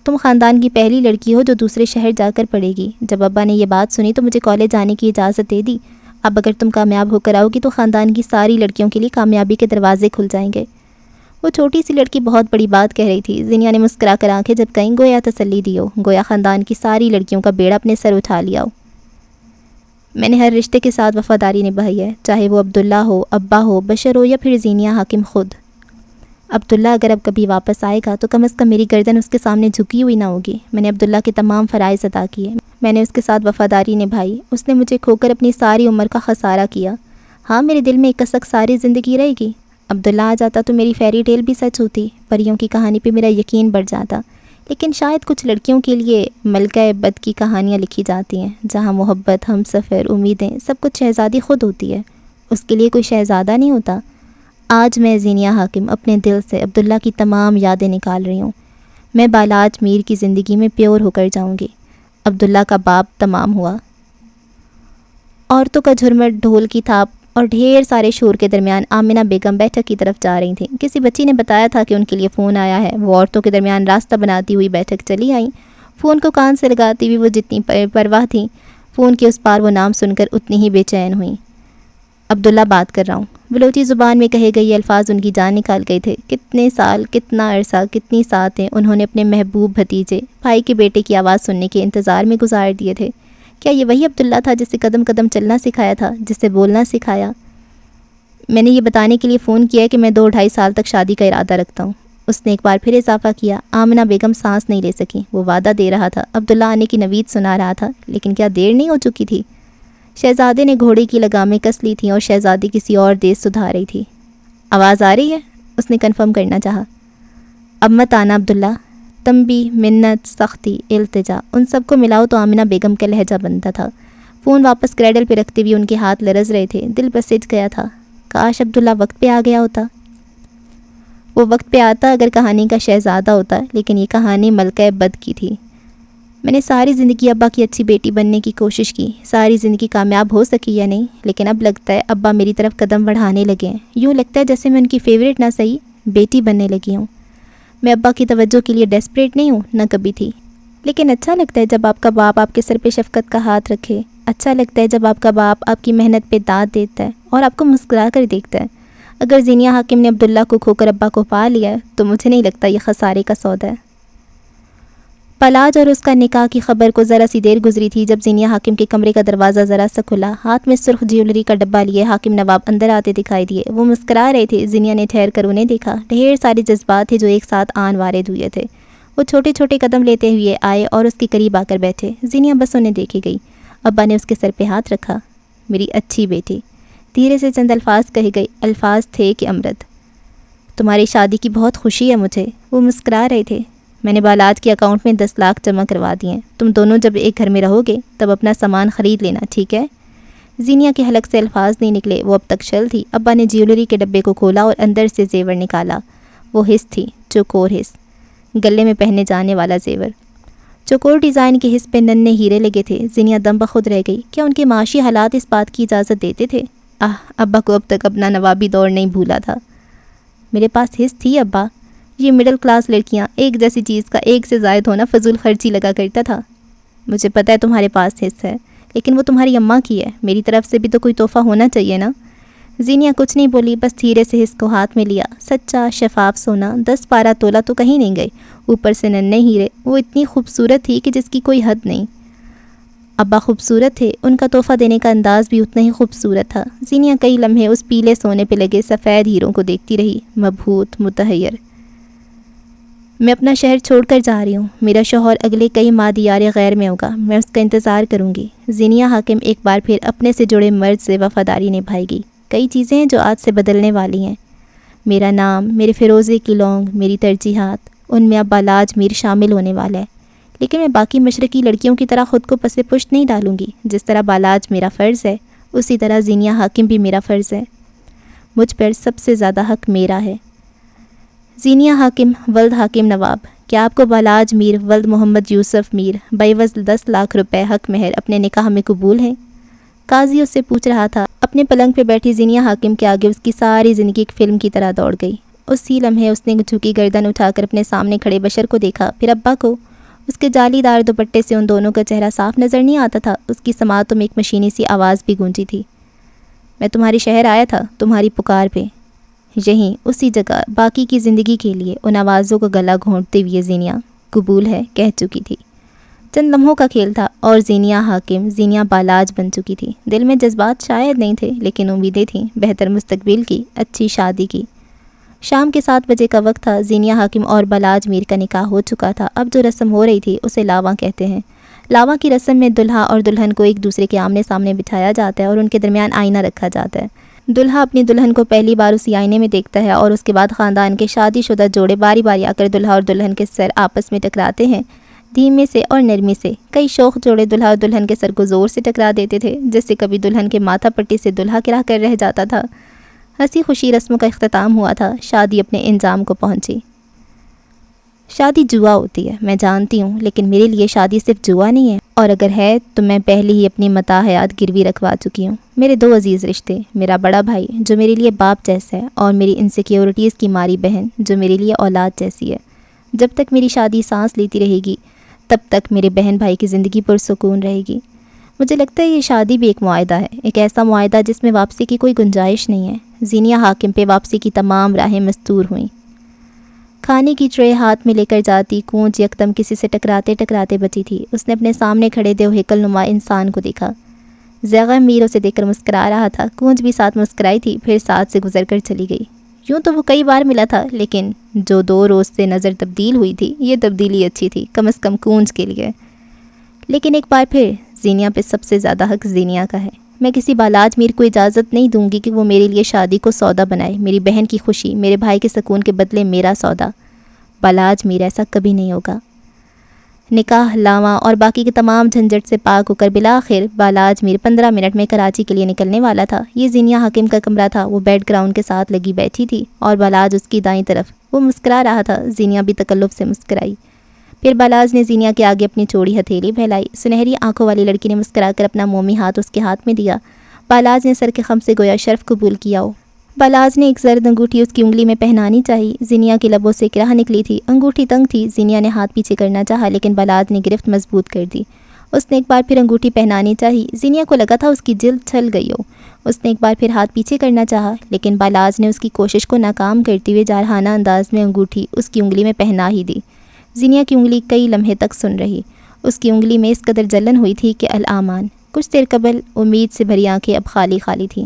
S1: تم خاندان کی پہلی لڑکی ہو جو دوسرے شہر جا کر پڑھے گی۔ جب ابا نے یہ بات سنی تو مجھے کالج جانے کی اجازت دے دی۔ اب اگر تم کامیاب ہو کر آؤ گی تو خاندان کی ساری لڑکیوں کے لیے کامیابی کے دروازے کھل جائیں گے۔ وہ چھوٹی سی لڑکی بہت بڑی بات کہہ رہی تھی۔ زینیا نے مسکرا کر آنکھیں جھپکائیں، گویا تسلی دی ہو، گویا خاندان کی ساری لڑکیوں کا بیڑا اپنے سر اٹھا لیا ہو۔ میں نے ہر رشتے کے ساتھ وفاداری نبھائی ہے، چاہے وہ عبداللہ ہو، ابا ہو، بشر ہو، یا پھر زینیا حاکم خود۔ عبداللہ اگر اب کبھی واپس آئے گا تو کم از کم میری گردن اس کے سامنے جھکی ہوئی نہ ہوگی۔ میں نے عبداللہ کے تمام فرائض ادا کیے، میں نے اس کے ساتھ وفاداری نبھائی۔ اس نے مجھے کھو کر اپنی ساری عمر کا خسارہ کیا۔ ہاں، میرے دل میں ایک کسک ساری زندگی رہے گی۔ عبداللہ آ جاتا تو میری فیری ٹیل بھی سچ ہوتی، پریوں کی کہانی پہ میرا یقین بڑھ جاتا۔ لیکن شاید کچھ لڑکیوں کے لیے ملکہ بد کی کہانیاں لکھی جاتی ہیں، جہاں محبت، ہم سفر، امیدیں، سب کچھ شہزادی خود ہوتی ہے۔ اس کے لیے کوئی شہزادہ نہیں ہوتا؟ آج میں زینیہ حاکم اپنے دل سے عبداللہ کی تمام یادیں نکال رہی ہوں۔ میں بالاج میر کی زندگی میں پیور ہو کر جاؤں گی۔ عبداللہ کا باپ تمام ہوا۔ عورتوں کا جھرمٹ، ڈھول کی تھاپ اور ڈھیر سارے شور کے درمیان آمنہ بیگم بیٹھک کی طرف جا رہی تھیں۔ کسی بچی نے بتایا تھا کہ ان کے لیے فون آیا ہے۔ وہ عورتوں کے درمیان راستہ بناتی ہوئی بیٹھک چلی آئیں۔ فون کو کان سے لگاتی ہوئی وہ جتنی پرواہ تھیں، فون کے اس پار وہ نام سن کر اتنی ہی بے چین ہوئیں۔ عبداللہ بات کر رہا ہوں۔ بلوچی زبان میں کہے گئے یہ الفاظ ان کی جان نکال گئے تھے۔ کتنے سال، کتنا عرصہ، کتنی ساعتیں انہوں نے اپنے محبوب بھتیجے، بھائی کے بیٹے کی آواز سننے کے انتظار میں گزار دیے تھے۔ کیا یہ وہی عبداللہ تھا جسے قدم قدم چلنا سکھایا تھا، جسے بولنا سکھایا؟ میں نے یہ بتانے کے لیے فون کیا ہے کہ میں 2-2.5 سال تک شادی کا ارادہ رکھتا ہوں۔ اس نے ایک بار پھر اضافہ کیا۔ آمنہ بیگم سانس نہیں لے سکیں۔ وہ وعدہ دے رہا تھا، عبداللہ آنے کی نوید سنا رہا تھا، لیکن کیا دیر نہیں ہو چکی تھی؟ شہزادے نے گھوڑے کی لگامیں کس لی تھیں اور شہزادی کسی اور دیس سدھار رہی تھی۔ آواز آ رہی ہے؟ اس نے کنفرم کرنا چاہا۔ اب مت آنا عبداللہ۔ تنبیہ، منت، سختی، التجا، ان سب کو ملاؤ تو آمنہ بیگم کا لہجہ بنتا تھا۔ فون واپس کریڈل پہ رکھتے ہوئے ان کے ہاتھ لرز رہے تھے۔ دل بسج گیا تھا۔ کاش عبداللہ وقت پہ آ گیا ہوتا۔ وہ وقت پہ آتا اگر کہانی کا شہزادہ ہوتا، لیکن یہ کہانی ملکہ بد کی تھی۔ میں نے ساری زندگی ابا کی اچھی بیٹی بننے کی کوشش کی، ساری زندگی کامیاب ہو سکی یا نہیں، لیکن اب لگتا ہے ابا میری طرف قدم بڑھانے لگے ہیں۔ یوں لگتا ہے جیسے میں ان کی فیوریٹ نہ صحیح بیٹی بننے لگی ہوں۔ میں ابا کی توجہ کے لیے ڈیسپریٹ نہیں ہوں، نہ کبھی تھی، لیکن اچھا لگتا ہے جب آپ کا باپ آپ کے سر پہ شفقت کا ہاتھ رکھے۔ اچھا لگتا ہے جب آپ کا باپ آپ کی محنت پہ داد دیتا ہے اور آپ کو مسکرا کر دیکھتا ہے۔ اگر زینیہ حاکم نے عبداللہ کو کھو کر ابا کو پا لیا ہے تو مجھے نہیں لگتا یہ خسارے کا سودا ہے۔ پلاج اور اس کا نکاح کی خبر کو ذرا سی دیر گزری تھی جب زینیہ حاکم کے کمرے کا دروازہ ذرا سا کھلا۔ ہاتھ میں سرخ جیولری کا ڈبہ لیے حاکم نواب اندر آتے دکھائی دیے۔ وہ مسکرا رہے تھے۔ زینیہ نے ٹھہر کر انہیں دیکھا۔ ڈھیر سارے جذبات تھے جو ایک ساتھ آن وارد ہوئے تھے۔ وہ چھوٹے چھوٹے قدم لیتے ہوئے آئے اور اس کے قریب آ کر بیٹھے۔ زینیہ بس انہیں دیکھے گئی۔ ابا نے اس کے سر پہ ہاتھ رکھا۔ میری اچھی بیٹی، دھیرے سے چند الفاظ کہے گئے، الفاظ تھے کہ امرت۔ تمہاری شادی کی بہت خوشی ہے مجھے۔ وہ مسکرا رہے تھے۔ میں نے بالاج کے اکاؤنٹ میں 10 لاکھ جمع کروا دیے ہیں۔ تم دونوں جب ایک گھر میں رہو گے تب اپنا سامان خرید لینا، ٹھیک ہے؟ زینیہ کے حلق سے الفاظ نہیں نکلے۔ وہ اب تک شل تھی۔ ابا نے جیولری کے ڈبے کو کھولا اور اندر سے زیور نکالا۔ وہ حص تھی، چوکور حص، گلے میں پہنے جانے والا زیور۔ چوکور ڈیزائن کے حص پہ ننھے ہیرے لگے تھے۔ زینیہ دم بخود رہ گئی۔ کیا ان کے معاشی حالات اس بات کی اجازت دیتے تھے؟ ابا کو اب تک اپنا نوابی دور نہیں بھولا تھا۔ میرے پاس حص تھی ابا۔ یہ مڈل کلاس لڑکیاں ایک جیسی چیز کا ایک سے زائد ہونا فضول خرچی لگا کرتا تھا۔ مجھے پتہ ہے تمہارے پاس حص ہے، لیکن وہ تمہاری اماں کی ہے۔ میری طرف سے بھی تو کوئی تحفہ ہونا چاہیے نا۔ زینیہ کچھ نہیں بولی، بس دھیرے سے حص کو ہاتھ میں لیا۔ سچا شفاف سونا 10-12 تولہ تو کہیں نہیں گئے، اوپر سے ننھے ہیرے۔ وہ اتنی خوبصورت تھی کہ جس کی کوئی حد نہیں۔ ابا خوبصورت تھے، ان کا تحفہ دینے کا انداز بھی اتنا ہی خوبصورت تھا۔ زینیہ کئی لمحے اس پیلے سونے پہ لگے سفید ہیروں کو دیکھتی رہی، مبہوت، متحیر۔ میں اپنا شہر چھوڑ کر جا رہی ہوں۔ میرا شوہر اگلے کئی ماہ دیار غیر میں ہوگا۔ میں اس کا انتظار کروں گی۔ زینیہ حاکم ایک بار پھر اپنے سے جڑے مرد سے وفاداری نبھائے گی۔ کئی چیزیں ہیں جو آج سے بدلنے والی ہیں۔ میرا نام، میرے فیروزے کی لونگ، میری ترجیحات، ان میں اب بالاج میر شامل ہونے والا ہے۔ لیکن میں باقی مشرقی لڑکیوں کی طرح خود کو پس پشت نہیں ڈالوں گی۔ جس طرح بالاج میرا فرض ہے، اسی طرح زینیہ حاکم بھی میرا فرض ہے۔ مجھ پر سب سے زیادہ حق میرا ہے۔ زینیہ حاکم ولد حاکم نواب، کیا آپ کو بالاج میر ولد محمد یوسف میر بعوض 10 لاکھ روپے حق مہر اپنے نکاح میں قبول ہیں؟ قاضی اس سے پوچھ رہا تھا۔ اپنے پلنگ پہ بیٹھی زینیہ حاکم کے آگے اس کی ساری زندگی ایک فلم کی طرح دوڑ گئی۔ اسی لمحے اس نے جھکی گردن اٹھا کر اپنے سامنے کھڑے بشر کو دیکھا، پھر ابا کو۔ اس کے جالی دار دوپٹے سے ان دونوں کا چہرہ صاف نظر نہیں آتا تھا۔ اس کی سماعتوں میں ایک مشینی سی آواز بھی گونجی تھی۔ میں تمہارے شہر آیا تھا، تمہاری پکار پہ۔ یہیں اسی جگہ باقی کی زندگی کے لیے ان آوازوں کو گلا گھونٹتے ہوئے زینیہ قبول ہے کہہ چکی تھی۔ چند لمحوں کا کھیل تھا اور زینیہ حاکم زینیہ بالاج بن چکی تھی۔ دل میں جذبات شاید نہیں تھے، لیکن امیدیں تھیں، بہتر مستقبل کی، اچھی شادی کی۔ شام کے 7 بجے کا وقت تھا۔ زینیہ حاکم اور بالاج میر کا نکاح ہو چکا تھا۔ اب جو رسم ہو رہی تھی اسے لاواں کہتے ہیں۔ لاواں کی رسم میں دلہا اور دلہن کو ایک دوسرے کے آمنے سامنے بٹھایا جاتا ہے اور ان کے درمیان آئینہ رکھا جاتا ہے۔ دلہا اپنی دلہن کو پہلی بار اسی آئینے میں دیکھتا ہے اور اس کے بعد خاندان کے شادی شدہ جوڑے باری باری آ کر دلہا اور دلہن کے سر آپس میں ٹکراتے ہیں۔ دھیمے سے اور نرمی سے۔ کئی شوخ جوڑے دلہا اور دلہن کے سر کو زور سے ٹکرا دیتے تھے، جس سے کبھی دلہن کے ماتھا پٹی سے دلہا گرا کر رہ جاتا تھا۔ ہنسی خوشی رسموں کا اختتام ہوا تھا، شادی اپنے انجام کو پہنچی۔ شادی جوا ہوتی ہے، میں جانتی ہوں، لیکن میرے لیے شادی صرف جوا نہیں ہے، اور اگر ہے تو میں پہلے ہی اپنی متاع حیات گروی رکھوا چکی ہوں۔ میرے دو عزیز رشتے، میرا بڑا بھائی جو میرے لیے باپ جیسا ہے، اور میری انسیکیورٹیز کی ماری بہن جو میرے لیے اولاد جیسی ہے۔ جب تک میری شادی سانس لیتی رہے گی، تب تک میرے بہن بھائی کی زندگی پرسکون رہے گی۔ مجھے لگتا ہے یہ شادی بھی ایک معاہدہ ہے، ایک ایسا معاہدہ جس میں واپسی کی کوئی گنجائش نہیں ہے۔ زینیہ حاکم پہ واپسی کی تمام راہیں مستور ہوئیں۔ کھانے کی ٹرے ہاتھ میں لے کر جاتی کونج یکدم کسی سے ٹکراتے ٹکراتے بچی تھی۔ اس نے اپنے سامنے کھڑے دیو ہیکل نما انسان کو دیکھا۔ زیغم میر اسے دیکھ کر مسکرا رہا تھا، کونج بھی ساتھ مسکرائی تھی، پھر ساتھ سے گزر کر چلی گئی۔ یوں تو وہ کئی بار ملا تھا، لیکن جو 2 روز سے نظر تبدیل ہوئی تھی، یہ تبدیلی اچھی تھی، کم از کم کونج کے لیے۔ لیکن ایک بار پھر زینیہ پہ سب سے زیادہ حق زینیہ کا ہے۔ میں کسی بالاج میر کو اجازت نہیں دوں گی کہ وہ میرے لیے شادی کو سودا بنائے، میری بہن کی خوشی، میرے بھائی کے سکون کے بدلے میرا سودا۔ بالاج میر ایسا کبھی نہیں ہوگا۔ نکاح، لاواں اور باقی کے تمام جھنجھٹ سے پاک ہو کر بالآخر بالاج میر 15 منٹ میں کراچی کے لیے نکلنے والا تھا۔ یہ زینیہ حاکم کا کمرہ تھا، وہ بیڈ گراؤنڈ کے ساتھ لگی بیٹھی تھی اور بالاج اس کی دائیں طرف۔ وہ مسکرا رہا تھا، زینیہ بھی تکلف سے مسکرائی۔ پھر بالاج نے زینیہ کے آگے اپنی چوڑی ہتھیلی پھیلائی۔ سنہری آنکھوں والی لڑکی نے مسکرا کر اپنا مومی ہاتھ اس کے ہاتھ میں دیا۔ بالاج نے سر کے خم سے گویا شرف قبول کیا ہو۔ بالاج نے ایک زرد انگوٹھی اس کی انگلی میں پہنانی چاہی۔ زینیہ کی لبوں سے کرہ نکلی تھی، انگوٹھی تنگ تھی۔ زینیہ نے ہاتھ پیچھے کرنا چاہا، لیکن بالاج نے گرفت مضبوط کر دی۔ اس نے ایک بار پھر انگوٹھی پہنانی چاہی۔ زینیہ کو لگا تھا اس کی جلد چھل گئی ہو۔ اس نے ایک بار پھر ہاتھ پیچھے کرنا چاہا، لیکن بالاج نے اس کی کوشش کو ناکام کرتے ہوئے جارحانہ انداز میں انگوٹھی اس کی انگلی میں پہنا ہی دی۔ زینیہ کی انگلی کئی لمحے تک سن رہی۔ اس کی انگلی میں اس قدر جلن ہوئی تھی کہ الامان۔ کچھ دیر قبل امید سے بھری آنکھیں اب خالی خالی تھیں۔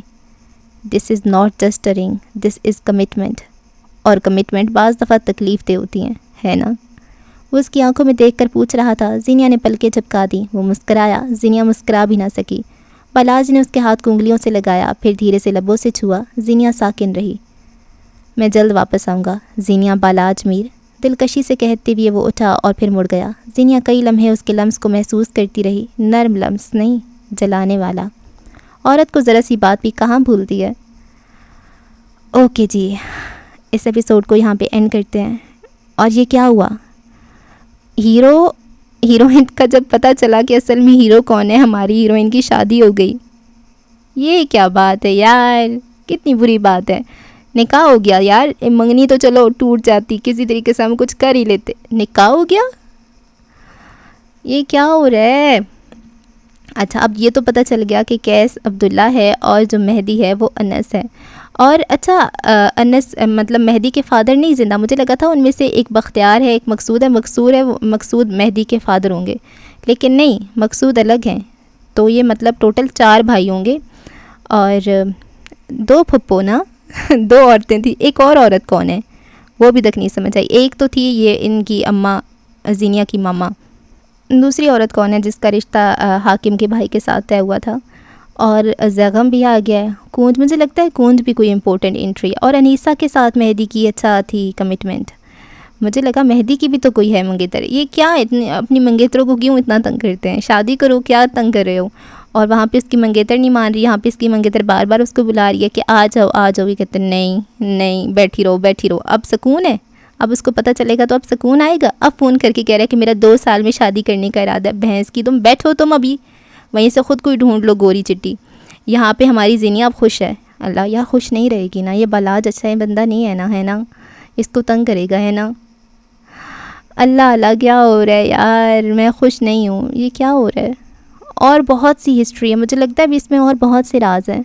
S1: دس از ناٹ جسٹ اے رنگ، دس از کمٹمنٹ۔ اور کمٹمنٹ بعض دفعہ تکلیف دہ ہوتی ہیں، ہے نا؟ وہ اس کی آنکھوں میں دیکھ کر پوچھ رہا تھا۔ زینیہ نے پلکیں جھپکا دیں، وہ مسکرایا۔ زینیہ مسکرا بھی نہ سکی۔ بالاج نے اس کے ہاتھ کو انگلیوں سے لگایا، پھر دھیرے سے لبوں سے چھوا۔ زینیہ ساکن رہی۔ میں جلد واپس آؤں گا، زینیہ بالاج میر، دلکشی سے کہتے ہوئے وہ اٹھا اور پھر مڑ گیا۔ زینیہ کئی لمحے اس کے لمس کو محسوس کرتی رہی، نرم لمس نہیں، جلانے والا۔ عورت کو ذرا سی بات بھی کہاں بھولتی ہے۔ اوکے جی، اس ایپیسوڈ کو یہاں پہ اینڈ کرتے ہیں۔ اور یہ کیا ہوا؟ ہیروئن کا جب پتہ چلا کہ اصل میں ہیرو کون ہے، ہماری ہیروئن کی شادی ہو گئی۔ یہ کیا بات ہے یار، کتنی بری بات ہے۔ نکاح ہو گیا یار، منگنی تو چلو ٹوٹ جاتی، کسی طریقے سے ہم کچھ کر ہی لیتے، نکاح ہو گیا، یہ کیا ہو رہا ہے؟ اچھا، اب یہ تو پتہ چل گیا کہ قیس عبداللہ ہے اور جو مہدی ہے وہ انس ہے۔ اور اچھا، انس مطلب مہدی کے فادر نہیں زندہ، مجھے لگا تھا ان میں سے ایک بختیار ہے، ایک مقصود ہے، مقصود مہدی کے فادر ہوں گے، لیکن نہیں، مقصود الگ ہیں۔ تو یہ مطلب ٹوٹل 4 بھائی ہوں گے اور 2 پھپھو نا 2 عورتیں تھیں۔ ایک اور عورت کون ہے وہ بھی تک نہیں سمجھ آئی۔ ایک تو تھی یہ ان کی اماں، زینیہ کی ماما۔ دوسری عورت کون ہے جس کا رشتہ حاکم کے بھائی کے ساتھ طے ہوا تھا؟ اور زیغم بھی آ گیا ہے۔ کونج، مجھے لگتا ہے کونج بھی کوئی امپورٹنٹ انٹری۔ اور انیسہ کے ساتھ مہدی کی اچھا تھی کمٹمنٹ، مجھے لگا مہدی کی بھی تو کوئی ہے منگیتر۔ یہ کیا اتنے اپنی منگیتروں کو کیوں اتنا تنگ کرتے ہیں؟ شادی کرو، کیا تنگ کر رہے ہو؟ اور وہاں پہ اس کی منگیتر نہیں مان رہی، یہاں پہ اس کی منگیتر بار بار اس کو بلا رہی ہے کہ آ جاؤ آ جاؤ۔ یہ کہتے ہیں نہیں بیٹھی رہو بیٹھی رہو۔ اب سکون ہے، اب اس کو پتہ چلے گا تو اب سکون آئے گا۔ اب فون کر کے کہہ رہا ہے کہ میرا 2 سال میں شادی کرنے کا ارادہ ہے۔ بھینس کی تم بیٹھو، تم ابھی وہیں سے خود کوئی ڈھونڈ لو گوری چٹی۔ یہاں پہ ہماری زینیہ اب خوش ہے۔ اللہ، یا خوش نہیں رہے گی نا، یہ بالاج اچھا ہے بندہ نہیں ہے نا، ہے نا، اس کو تنگ کرے گا، ہے نا۔ اللہ کیا ہو رہا ہے یار، میں خوش نہیں ہوں، یہ کیا ہو رہا ہے؟ اور بہت سی ہسٹری ہے، مجھے لگتا ہے ابھی اس میں اور بہت سے راز ہیں۔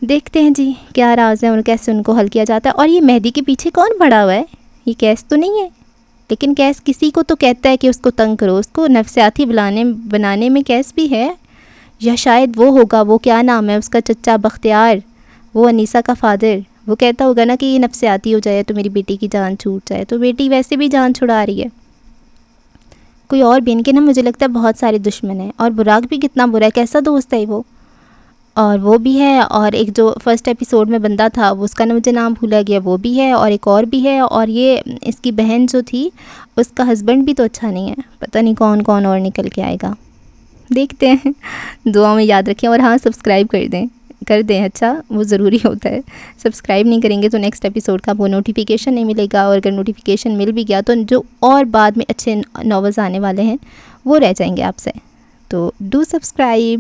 S1: دیکھتے ہیں جی کیا راز ہیں اور کیسے ان کو حل کیا جاتا ہے۔ اور یہ مہدی کے پیچھے کون پڑا ہوا ہے؟ یہ قیس تو نہیں ہے، لیکن قیس کسی کو تو کہتا ہے کہ اس کو تنگ کرو، اس کو نفسیاتی بنانے میں قیس بھی ہے، یا شاید وہ ہوگا، وہ کیا نام ہے اس کا، چچا بختیار، وہ انیسہ کا فادر، وہ کہتا ہوگا نا کہ یہ نفسیاتی ہو جائے تو میری بیٹی کی جان چھوٹ جائے، تو بیٹی ویسے بھی جان چھڑا رہی ہے۔ کوئی اور بھی ان کے نا، مجھے لگتا ہے بہت سارے دشمن ہیں، اور براق بھی کتنا برا ہے، کیسا دوست ہے وہ۔ اور وہ بھی ہے، اور ایک جو فرسٹ ایپیسوڈ میں بندہ تھا وہ اس کا مجھے نام بھولا گیا، وہ بھی ہے، اور ایک اور بھی ہے، اور یہ اس کی بہن جو تھی اس کا ہسبینڈ بھی تو اچھا نہیں ہے، پتہ نہیں کون کون اور نکل کے آئے گا، دیکھتے ہیں۔ دعا میں یاد رکھیں، اور ہاں سبسکرائب کر دیں، اچھا وہ ضروری ہوتا ہے، سبسکرائب نہیں کریں گے تو نیکسٹ ایپیسوڈ کا وہ نوٹیفیکیشن نہیں ملے گا، اور اگر نوٹیفیکیشن مل بھی گیا تو جو اور بعد میں اچھے ناولز آنے والے ہیں وہ رہ جائیں گے آپ سے، تو ڈو سبسکرائب۔